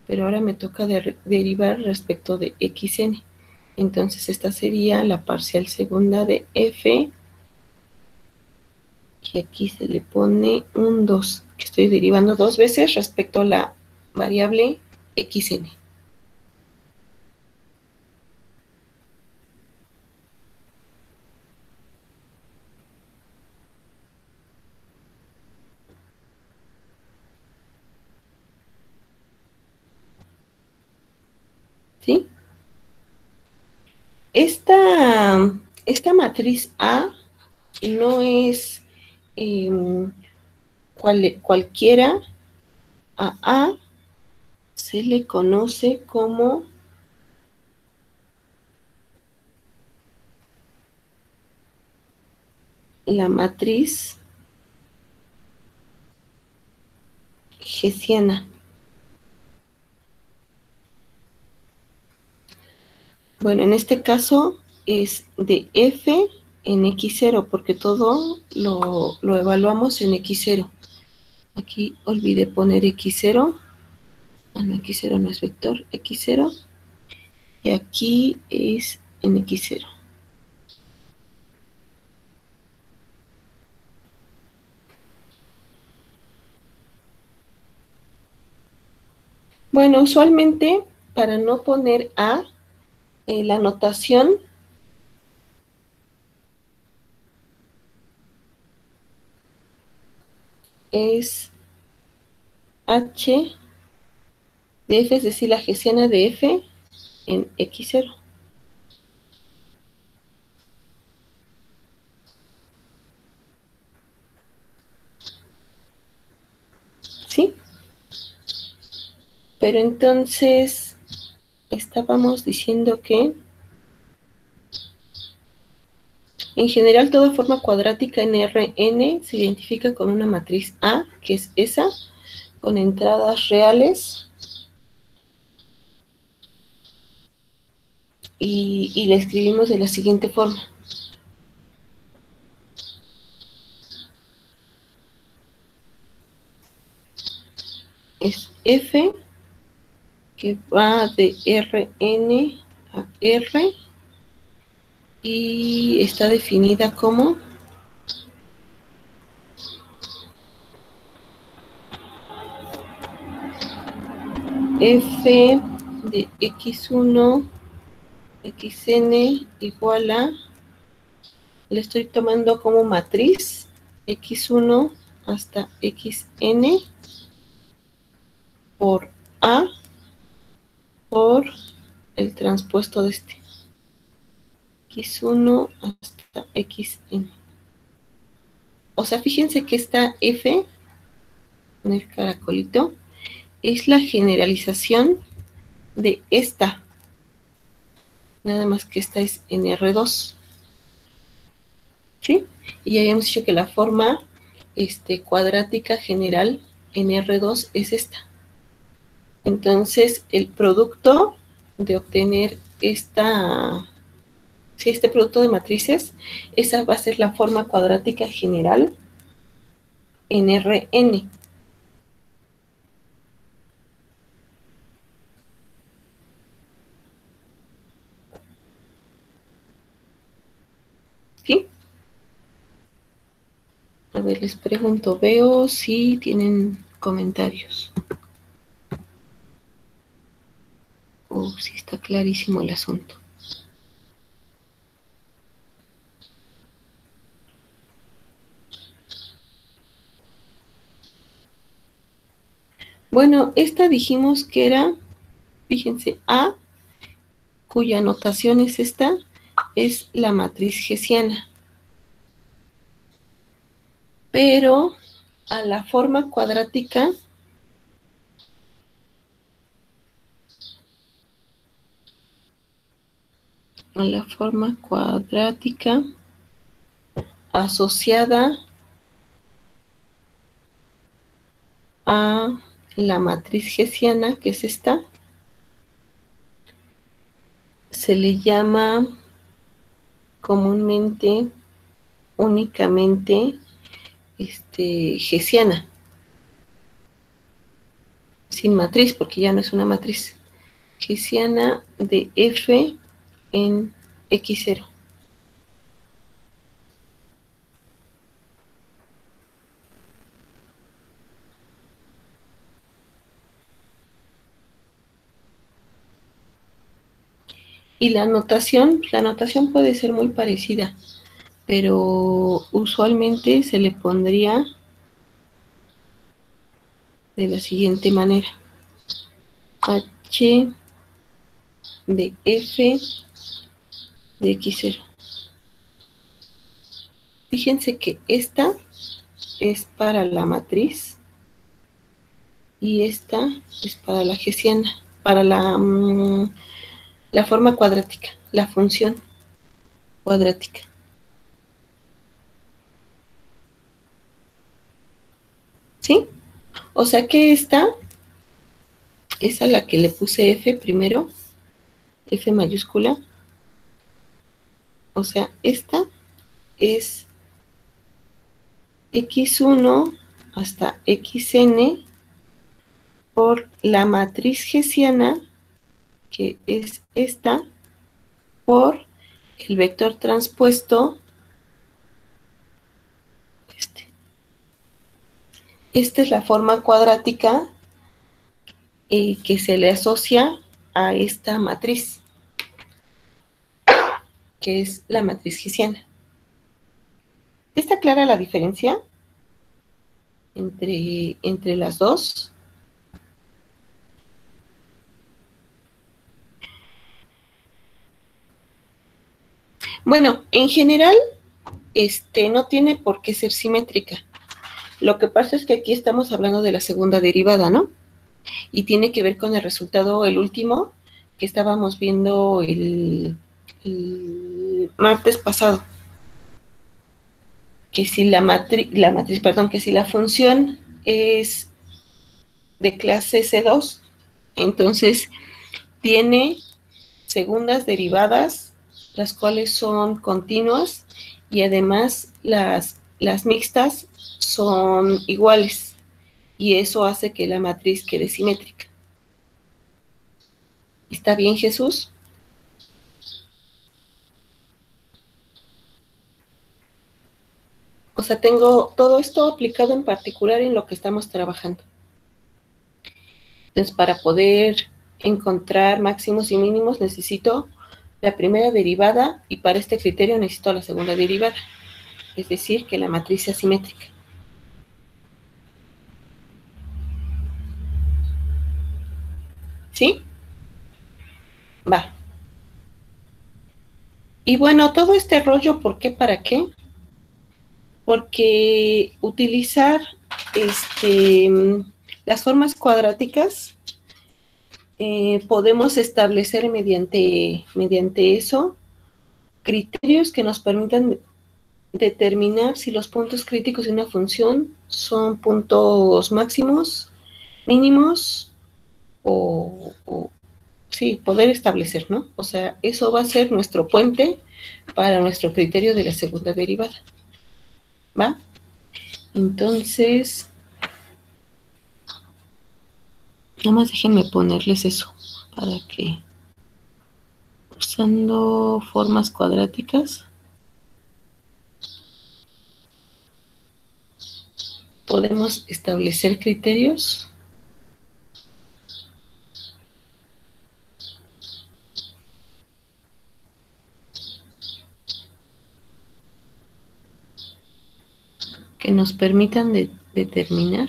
pero ahora me toca derivar respecto de xn. Entonces esta sería la parcial segunda de f, que aquí se le pone un 2, que estoy derivando dos veces respecto a la variable xn. ¿Sí? Esta matriz A no es cualquiera. A A se le conoce como la matriz hessiana. Bueno, en este caso es de f en x0, porque todo lo evaluamos en x0. Aquí olvidé poner x0. No, x0 no es vector, x0. Y aquí es en x0. Bueno, usualmente para no poner A, la notación es h de f, es decir, la hessiana de f en x0. ¿Sí? Pero entonces estábamos diciendo que En general, toda forma cuadrática en Rn se identifica con una matriz A, que es esa, con entradas reales, y la escribimos de la siguiente forma. Es F, que va de Rn a R, y está definida como F de x1, xn igual a, le estoy tomando como matriz x1 hasta xn por A por el transpuesto de este. X1 hasta xn. O sea, fíjense que esta F, en el caracolito, es la generalización de esta. Nada más que esta es en R2. ¿Sí? Y ya habíamos dicho que la forma cuadrática general en R2 es esta. Entonces, el producto de obtener este producto de matrices, esa va a ser la forma cuadrática general en Rn. ¿Sí? A ver, les pregunto, veo si tienen comentarios. Sí, está clarísimo el asunto. Bueno, esta dijimos que era, fíjense, A, cuya notación es esta, es la matriz hessiana. Pero a la forma cuadrática, asociada a la matriz hessiana, que es esta, se le llama comúnmente, únicamente, hessiana. Sin matriz, porque ya no es una matriz. Hessiana de F en X0. Y la notación puede ser muy parecida, pero usualmente se le pondría de la siguiente manera. H de F de X0. Fíjense que esta es para la matriz y esta es para la hessiana, para la forma cuadrática, la función cuadrática. ¿Sí? O sea que esta es a la que le puse F primero, F mayúscula. O sea, esta es x1 hasta xn por la matriz hessiana, que es esta, por el vector transpuesto, Esta es la forma cuadrática que se le asocia a esta matriz, que es la matriz hessiana. ¿Está clara la diferencia entre las dos? Bueno, en general, no tiene por qué ser simétrica. Lo que pasa es que aquí estamos hablando de la segunda derivada, ¿no? Y tiene que ver con el resultado, el último, que estábamos viendo el martes pasado. que si que si la función es de clase C2, entonces tiene segundas derivadas, las cuales son continuas, y además las mixtas son iguales, y eso hace que la matriz quede simétrica. ¿Está bien, Jesús? O sea, tengo todo esto aplicado en particular en lo que estamos trabajando. Entonces, para poder encontrar máximos y mínimos necesito la primera derivada, y para este criterio necesito la segunda derivada, es decir, que la matriz sea simétrica. ¿Sí? Va. Y bueno, todo este rollo, ¿por qué? ¿Para qué? Porque utilizar las formas cuadráticas, podemos establecer mediante eso criterios que nos permitan determinar si los puntos críticos de una función son puntos máximos, mínimos o sí, poder establecer, ¿no? O sea, eso va a ser nuestro puente para nuestro criterio de la segunda derivada. ¿Va? Entonces, nada más déjenme ponerles eso para que, usando formas cuadráticas, podemos establecer criterios que nos permitan determinar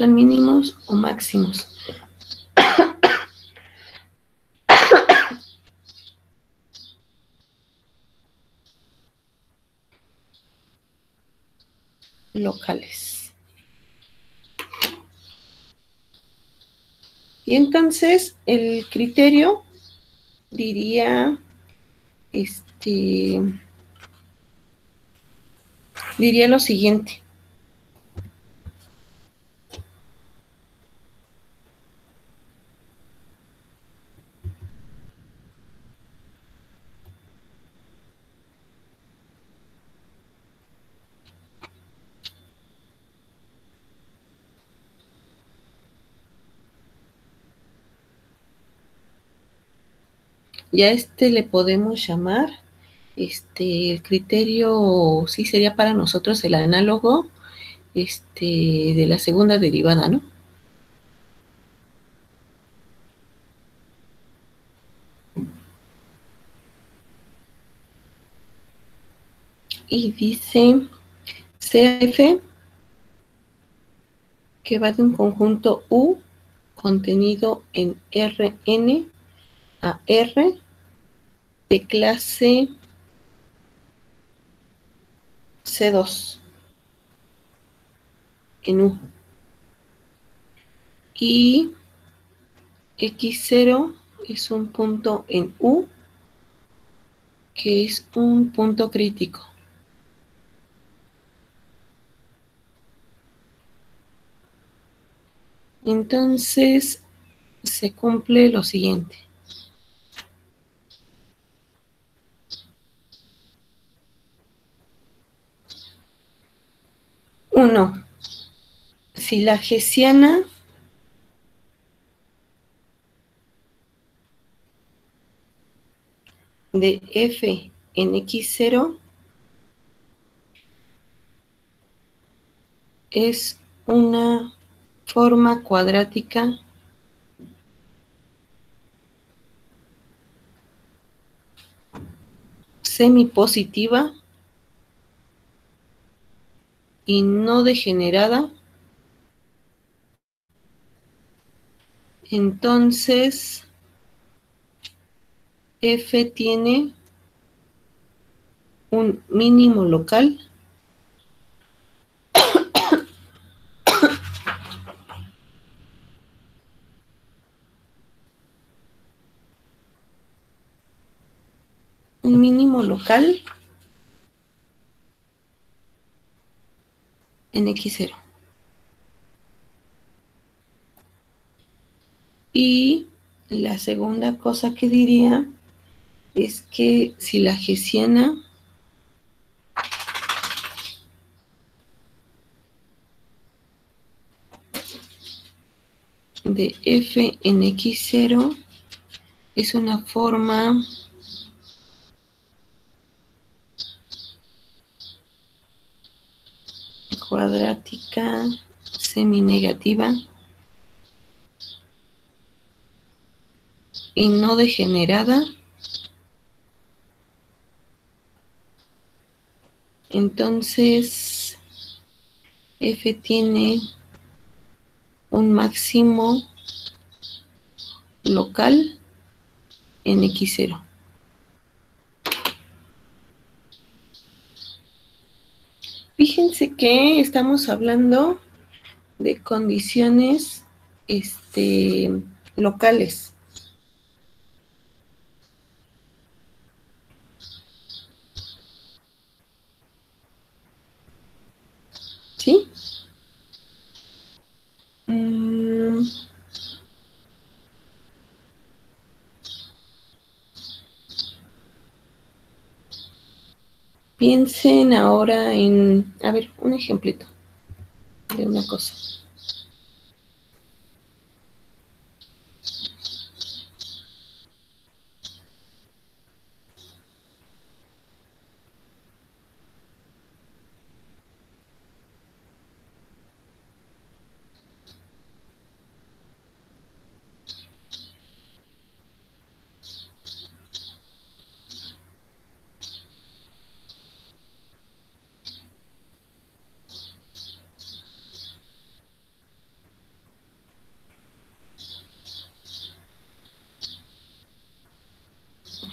son mínimos o máximos. Locales. Y entonces el criterio diría, diría lo siguiente. Ya le podemos llamar, el criterio, sí sería para nosotros el análogo, de la segunda derivada, ¿no? Y dice CF, que va de un conjunto U contenido en Rn a R de clase C2 en U. Y X0 es un punto en U que es un punto crítico. Entonces, se cumple lo siguiente. Uno, si la hessiana de F en X0 es una forma cuadrática semipositiva y no degenerada Entonces, F tiene un mínimo local en X0. Y la segunda cosa que diría es que si la hessiana de F en X0 es una forma cuadrática seminegativa y no degenerada, entonces F tiene un máximo local en X0. Fíjense que estamos hablando de condiciones locales. ¿Sí? Piensen ahora en, a ver, un ejemplito de una cosa.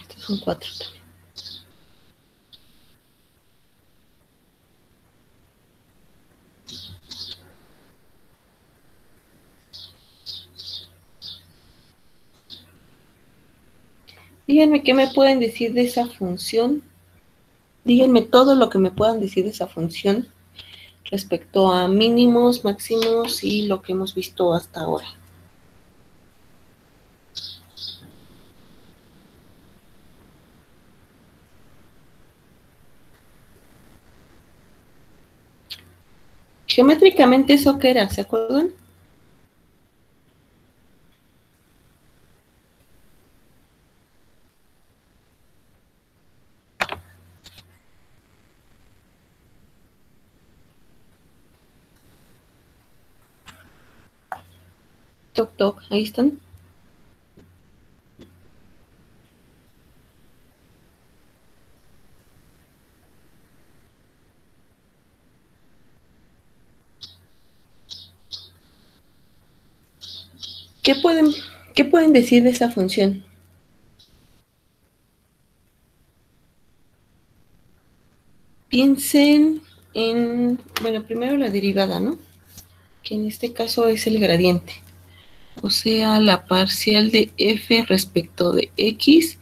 Estos son 4 también. Díganme qué me pueden decir de esa función. Díganme todo lo que me puedan decir de esa función respecto a mínimos, máximos y lo que hemos visto hasta ahora. Geométricamente, ¿eso qué era? ¿Se acuerdan? Toc, toc, ahí están. ¿Qué pueden decir de esa función? Piensen en, bueno, primero la derivada, ¿no? Que en este caso es el gradiente. O sea, la parcial de f respecto de x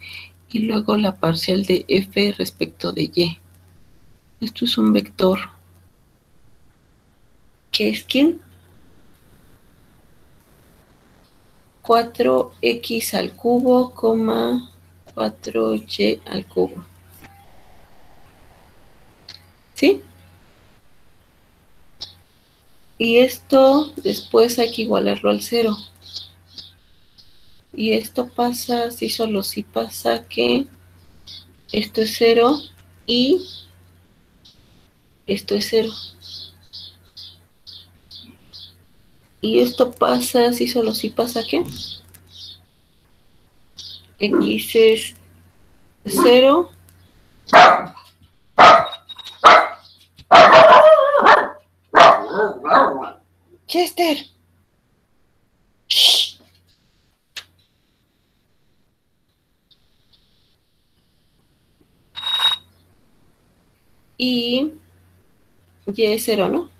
y luego la parcial de f respecto de y. Esto es un vector. ¿Qué es quién? 4x al cubo, 4y al cubo. ¿Sí? Y esto después hay que igualarlo al 0. Y esto pasa, si solo si pasa que esto es 0 y esto es 0. Y esto pasa, si solo si pasa que x es 0. Chester. Shh. y y es 0, ¿no?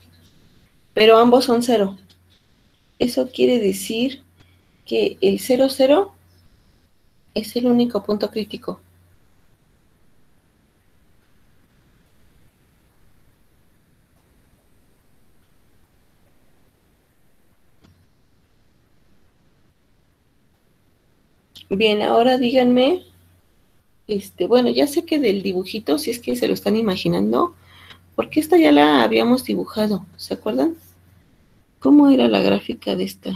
Pero ambos son 0. Eso quiere decir que el 0, 0 es el único punto crítico. Bien, ahora díganme, bueno, ya sé que del dibujito, si es que se lo están imaginando, porque esta ya la habíamos dibujado, ¿se acuerdan? ¿Cómo era la gráfica de esta?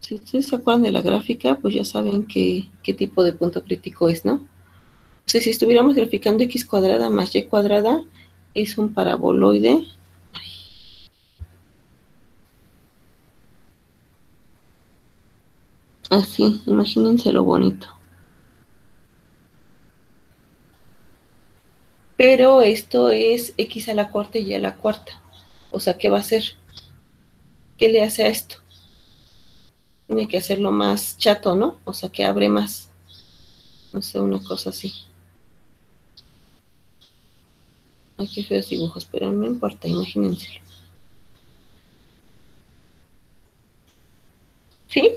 Si ustedes se acuerdan de la gráfica, pues ya saben qué tipo de punto crítico es, ¿no? O sea, si estuviéramos graficando x cuadrada más y cuadrada, es un paraboloide. Así, imagínense lo bonito. Pero esto es x a la cuarta y a la cuarta. O sea, ¿qué va a hacer? ¿Qué le hace a esto? Tiene que hacerlo más chato, ¿no? O sea, que abre más. No sé, una cosa así. Ay, qué feos dibujos, pero no importa, imagínense. ¿Sí?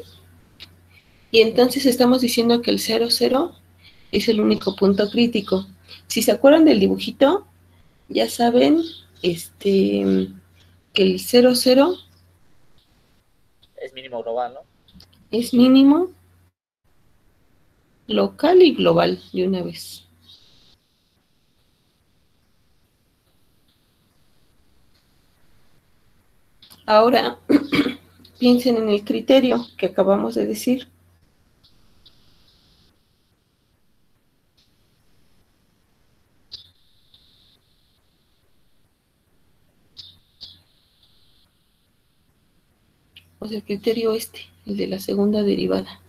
Y entonces estamos diciendo que el 0, 0 es el único punto crítico. Si se acuerdan del dibujito, ya saben que el 0, 0 Es mínimo global, ¿no? es mínimo, local y global de una vez. Ahora, piensen en el criterio que acabamos de decir. O sea, el criterio el de la segunda derivada.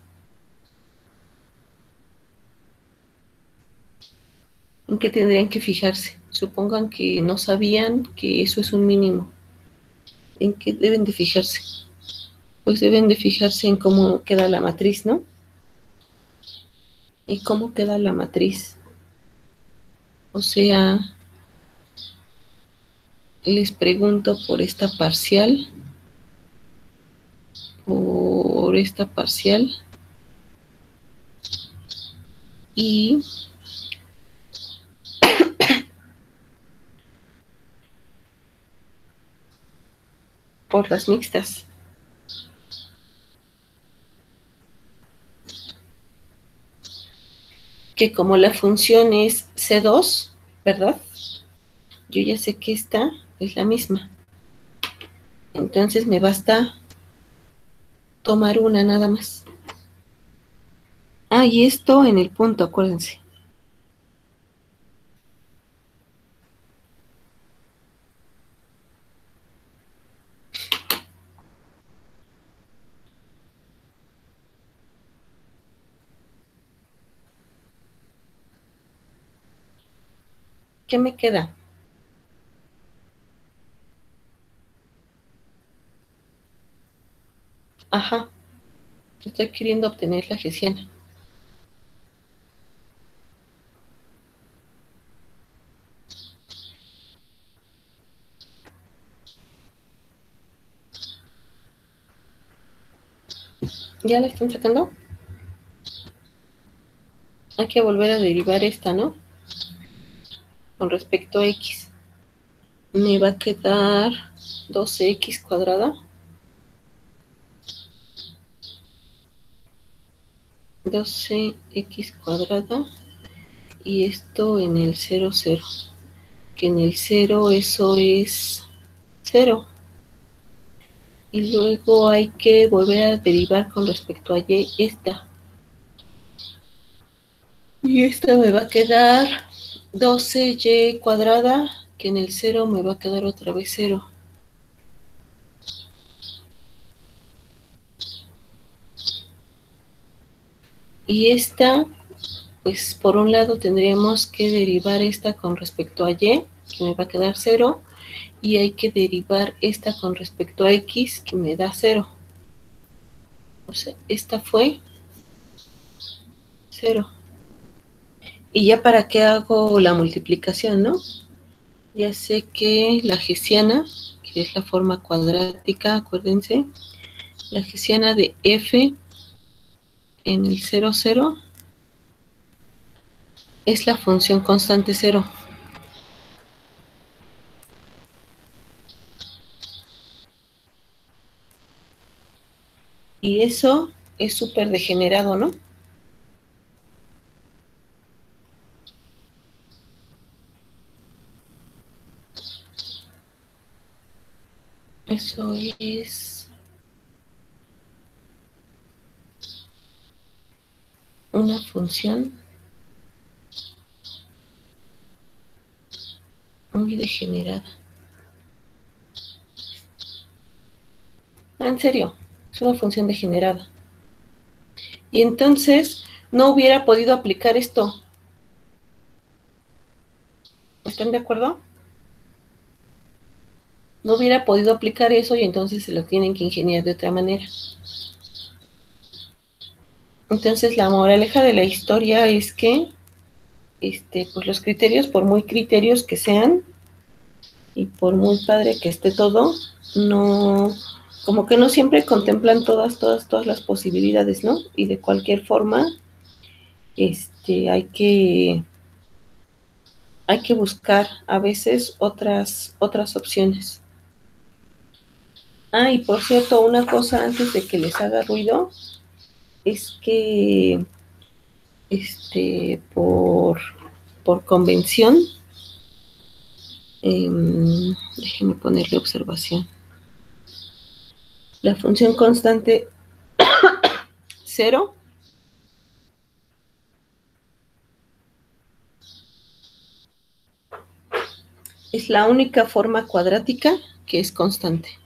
¿En qué tendrían que fijarse? Supongan que no sabían que eso es un mínimo. ¿En qué deben de fijarse? Pues deben de fijarse en cómo queda la matriz, ¿no? ¿Y cómo queda la matriz? O sea, les pregunto por esta parcial, y por las mixtas. Que como la función es C2, ¿verdad? Yo ya sé que esta es la misma. Entonces me basta tomar una nada más. Ah, y esto en el punto, acuérdense. ¿Qué me queda? Ajá, estoy queriendo obtener la hessiana. ¿Ya la están sacando? Hay que volver a derivar esta, ¿no? Con respecto a x. Me va a quedar 12x cuadrada. 12x cuadrada. Y esto en el 0, 0. Que en el 0 eso es 0. Y luego hay que volver a derivar con respecto a y esta. Y esta me va a quedar 12y cuadrada, que en el 0 me va a quedar otra vez 0. Y esta, pues por un lado tendríamos que derivar esta con respecto a y, que me va a quedar 0, y hay que derivar esta con respecto a x, que me da 0. O sea, esta fue 0. Y ya para qué hago la multiplicación, ¿no? Ya sé que la hessiana, que es la forma cuadrática, acuérdense, la hessiana de f en el 0, 0 es la función constante 0. Y eso es súper degenerado, ¿no? Eso es una función muy degenerada. En serio, es una función degenerada. Y entonces no hubiera podido aplicar esto. ¿Están de acuerdo? No hubiera podido aplicar eso y entonces se lo tienen que ingeniar de otra manera. Entonces la moraleja de la historia es que pues los criterios, por muy criterios que sean, y por muy padre que esté todo, no, como que no siempre contemplan todas las posibilidades, ¿no? Y de cualquier forma, hay que buscar a veces otras opciones. Ah, y por cierto, una cosa antes de que les haga ruido, es que por convención, déjenme ponerle observación. La función constante 0 es la única forma cuadrática que es constante.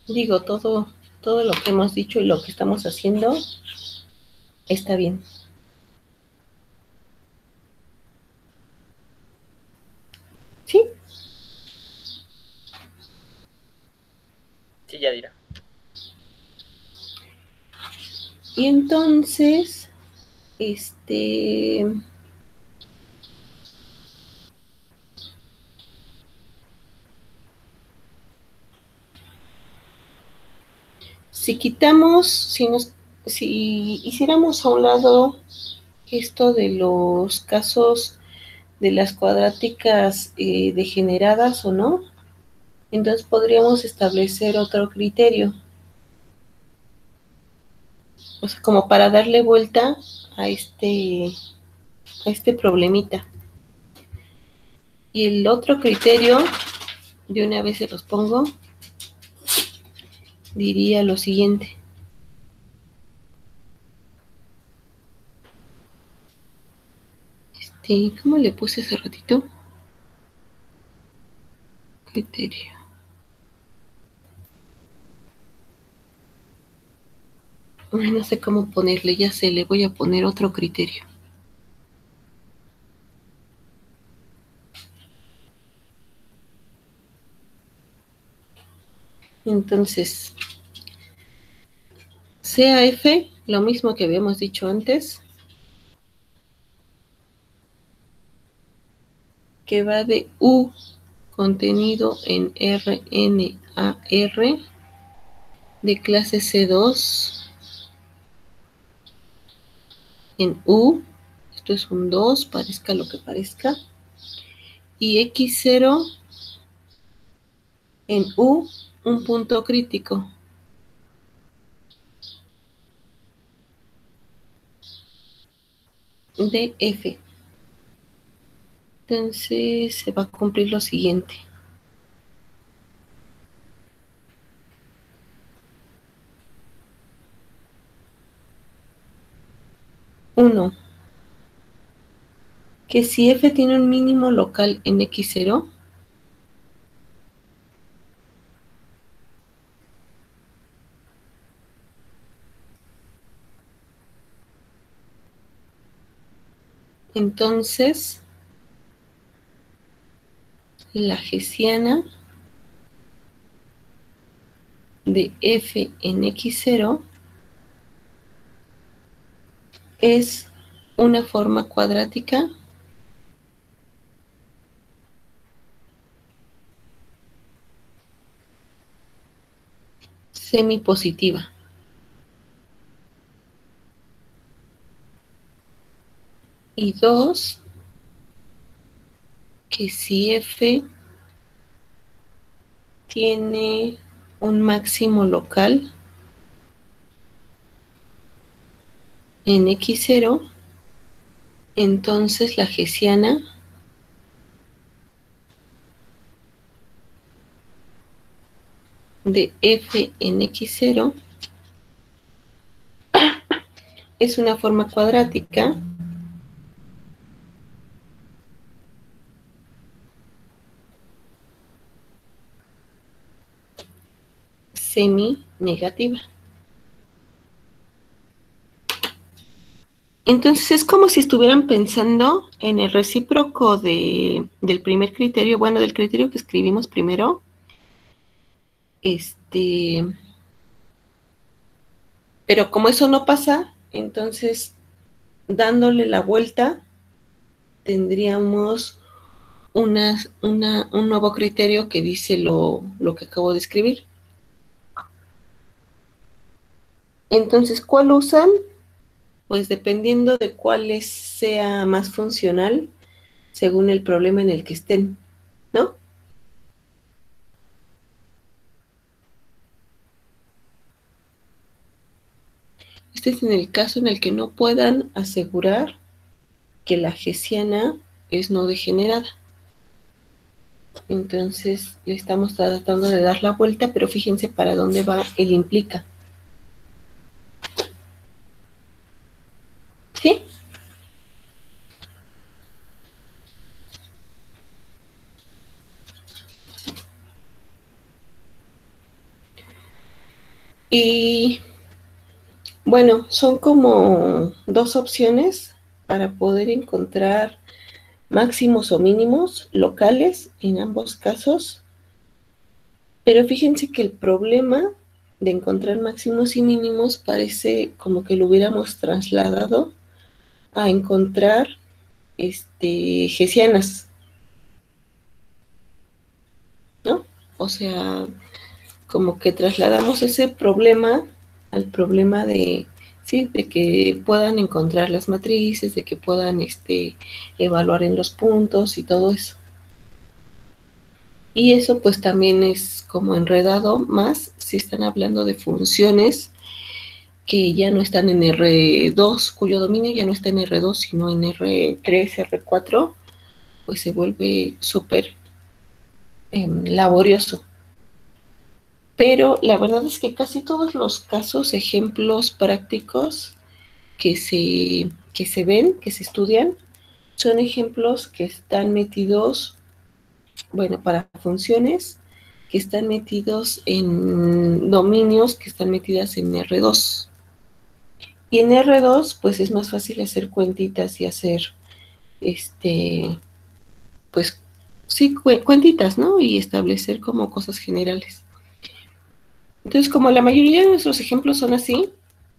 Digo, todo lo que hemos dicho y lo que estamos haciendo está bien. ¿Sí? Sí, Yadira. Y entonces, si hiciéramos a un lado esto de los casos de las cuadráticas degeneradas o no, entonces podríamos establecer otro criterio. O sea, como para darle vuelta a este problemita. Y el otro criterio, de una vez se los pongo, diría lo siguiente. ¿Cómo le puse hace ratito? Criterio. Ay, no sé cómo ponerle, ya sé, le voy a poner otro criterio. Entonces, CAF, lo mismo que habíamos dicho antes, que va de U contenido en RNAR de clase C2 en U, esto es un 2, parezca lo que parezca, y X0 en U, un punto crítico. De F. Entonces se va a cumplir lo siguiente. 1. Que si F tiene un mínimo local en X0, Entonces, la hessiana de f en x0 es una forma cuadrática semipositiva. Y 2, que si f tiene un máximo local en x0, entonces la hessiana de f en x0 es una forma cuadrática semi-negativa. Entonces es como si estuvieran pensando en el recíproco del primer criterio, bueno, del criterio que escribimos primero, pero como eso no pasa, entonces dándole la vuelta tendríamos un nuevo criterio que dice lo que acabo de escribir. Entonces, ¿cuál usan? Pues dependiendo de cuál sea más funcional según el problema en el que estén, ¿no? Este es en el caso en el que no puedan asegurar que la hessiana es no degenerada. Entonces le estamos tratando de dar la vuelta, pero fíjense para dónde va el implica. ¿Sí? Y bueno, son como dos opciones para poder encontrar máximos o mínimos locales en ambos casos. Pero fíjense que el problema de encontrar máximos y mínimos parece como que lo hubiéramos trasladado a encontrar hessianas, ¿no? O sea, como que trasladamos ese problema al problema de, sí, de que puedan encontrar las matrices, de que puedan evaluar en los puntos y todo eso. Y eso pues también es como enredado más si están hablando de funciones que ya no están en R2, cuyo dominio ya no está en R2, sino en R3, R4, pues se vuelve súper laborioso. Pero la verdad es que casi todos los casos, ejemplos prácticos que se ven, que se estudian, son ejemplos que están metidos, bueno, para funciones que están metidos en dominios que están metidas en R2. Y en R2, pues es más fácil hacer cuentitas y hacer, pues, sí, cuentitas, ¿no? Y establecer como cosas generales. Entonces, como la mayoría de nuestros ejemplos son así,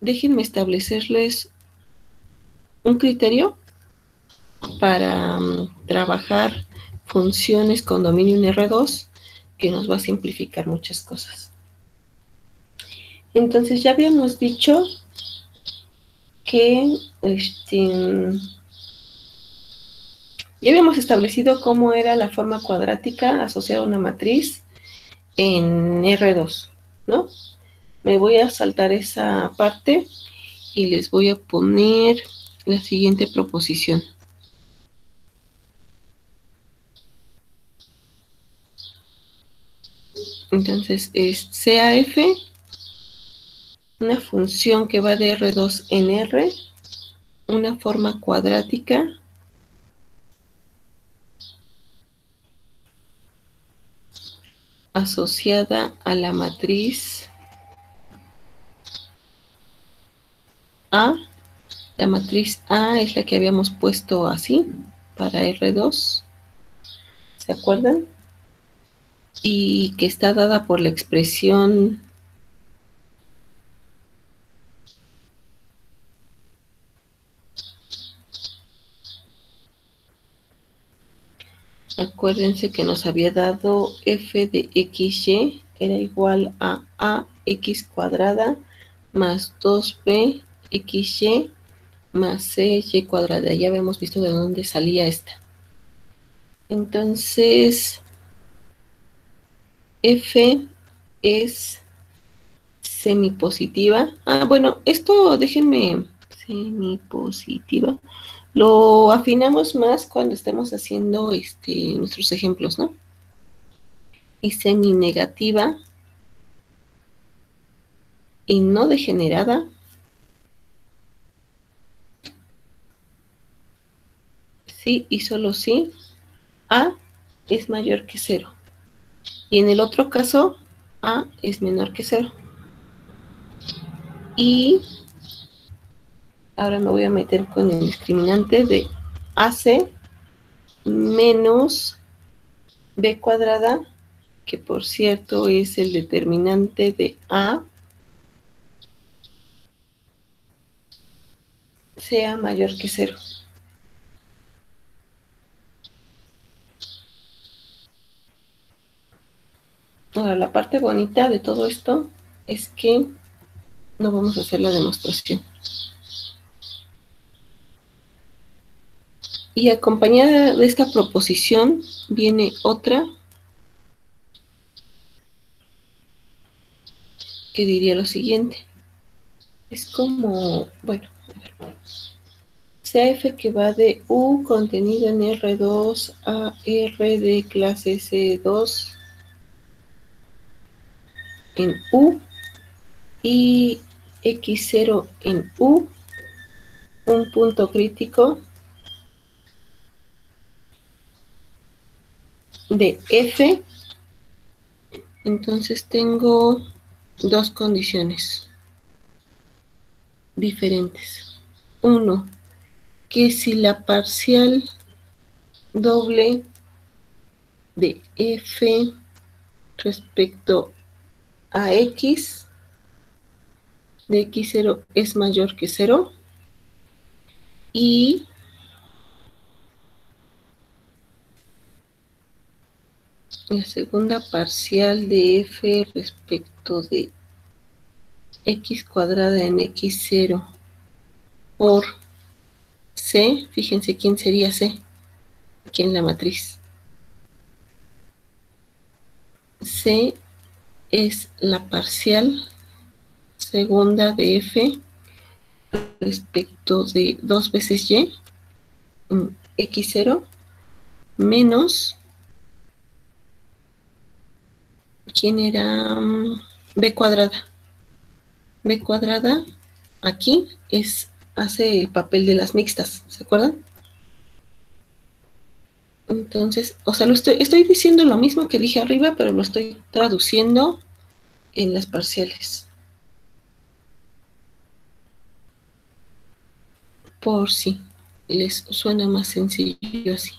déjenme establecerles un criterio para trabajar funciones con dominio en R2 que nos va a simplificar muchas cosas. Entonces, ya habíamos dicho que ya habíamos establecido cómo era la forma cuadrática asociada a una matriz en R2, ¿no? Me voy a saltar esa parte y les voy a poner la siguiente proposición. Entonces es CAF, una función que va de R2 en R, una forma cuadrática asociada a la matriz A La matriz A es la que habíamos puesto así para R2, ¿se acuerdan? Y que está dada por la expresión acuérdense que nos había dado f de xy era igual a ax cuadrada más 2b xy más cy cuadrada. Ya habíamos visto de dónde salía esta. Entonces, f es semipositiva. Bueno, esto déjenme semipositiva. Lo afinamos más cuando estemos haciendo nuestros ejemplos, ¿no? Y semi-negativa y no degenerada sí y solo si A es mayor que 0. Y en el otro caso, A es menor que 0. Y ahora me voy a meter con el discriminante de AC menos B cuadrada, que por cierto es el determinante de A, sea mayor que 0. Ahora, la parte bonita de todo esto es que no vamos a hacer la demostración. Y acompañada de esta proposición viene otra que diría lo siguiente. Es como, bueno, sea f que va de U contenido en R2 a R de clase C2 en U y X0 en U, un punto crítico de F. Entonces tengo dos condiciones diferentes. Uno, que si la parcial doble de F respecto a X de X0 es mayor que 0 y la segunda parcial de F respecto de X cuadrada en X0 por C, fíjense quién sería C, aquí en la matriz. C es la parcial segunda de F respecto de 2 veces Y, X0, menos, ¿quién era? B cuadrada. B cuadrada aquí hace el papel de las mixtas, ¿se acuerdan? Entonces, o sea, estoy diciendo lo mismo que dije arriba, pero lo estoy traduciendo en las parciales. Por si les suena más sencillo así.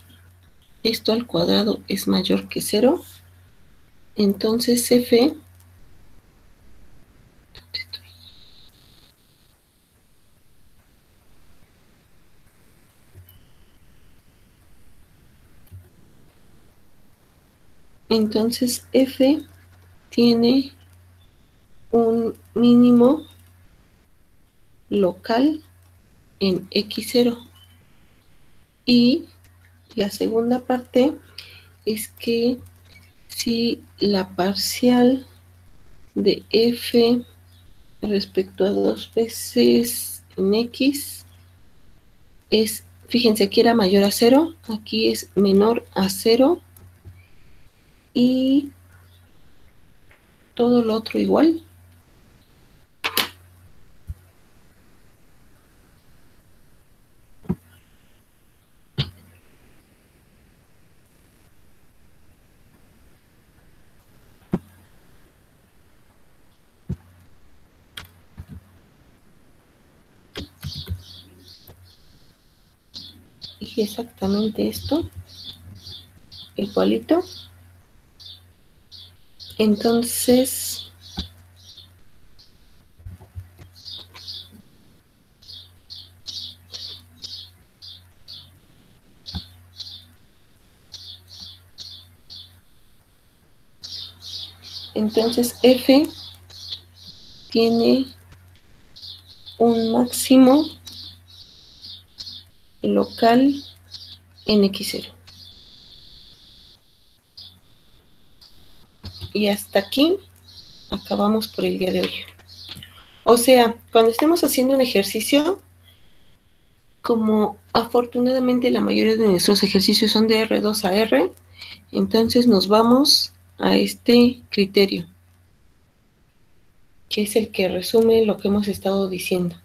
Esto al cuadrado es mayor que 0. Entonces F entonces F tiene un mínimo local en X0. Y la segunda parte es que si la parcial de F respecto a 2 veces en X fíjense, aquí era mayor a 0, aquí es menor a 0 y todo lo otro igual. Sí, exactamente esto. Igualito. Entonces, F tiene un máximo local en X0. Y hasta aquí acabamos por el día de hoy. O sea, cuando estemos haciendo un ejercicio, como afortunadamente la mayoría de nuestros ejercicios son de R2 a R, entonces nos vamos a este criterio, que es el que resume lo que hemos estado diciendo.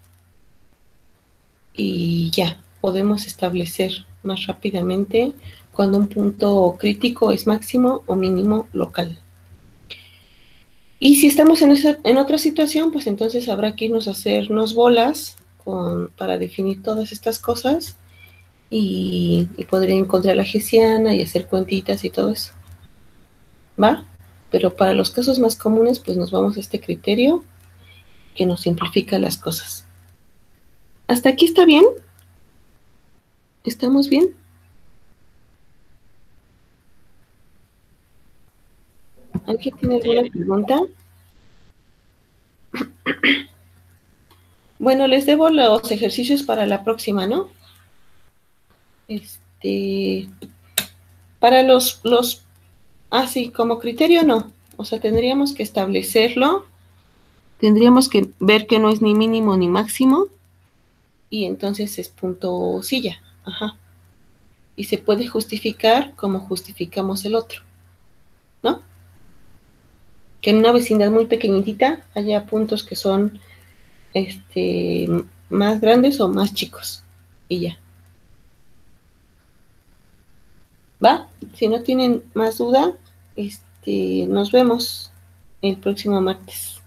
Y ya, podemos establecer más rápidamente cuando un punto crítico es máximo o mínimo local. Y si estamos en otra situación, pues entonces habrá que irnos a hacernos bolas para definir todas estas cosas y podría encontrar la hessiana y hacer cuentitas y todo eso. ¿Va? Pero para los casos más comunes, pues nos vamos a este criterio que nos simplifica las cosas. ¿Hasta aquí está bien? ¿Estamos bien? ¿Alguien tiene alguna pregunta? Bueno, les debo los ejercicios para la próxima, ¿no? Para sí, como criterio no. O sea, tendríamos que establecerlo. Tendríamos que ver que no es ni mínimo ni máximo. Y entonces es punto silla. Ajá. Y se puede justificar como justificamos el otro, ¿no? Que en una vecindad muy pequeñita haya puntos que son más grandes o más chicos. Y ya. ¿Va? Si no tienen más duda, nos vemos el próximo martes.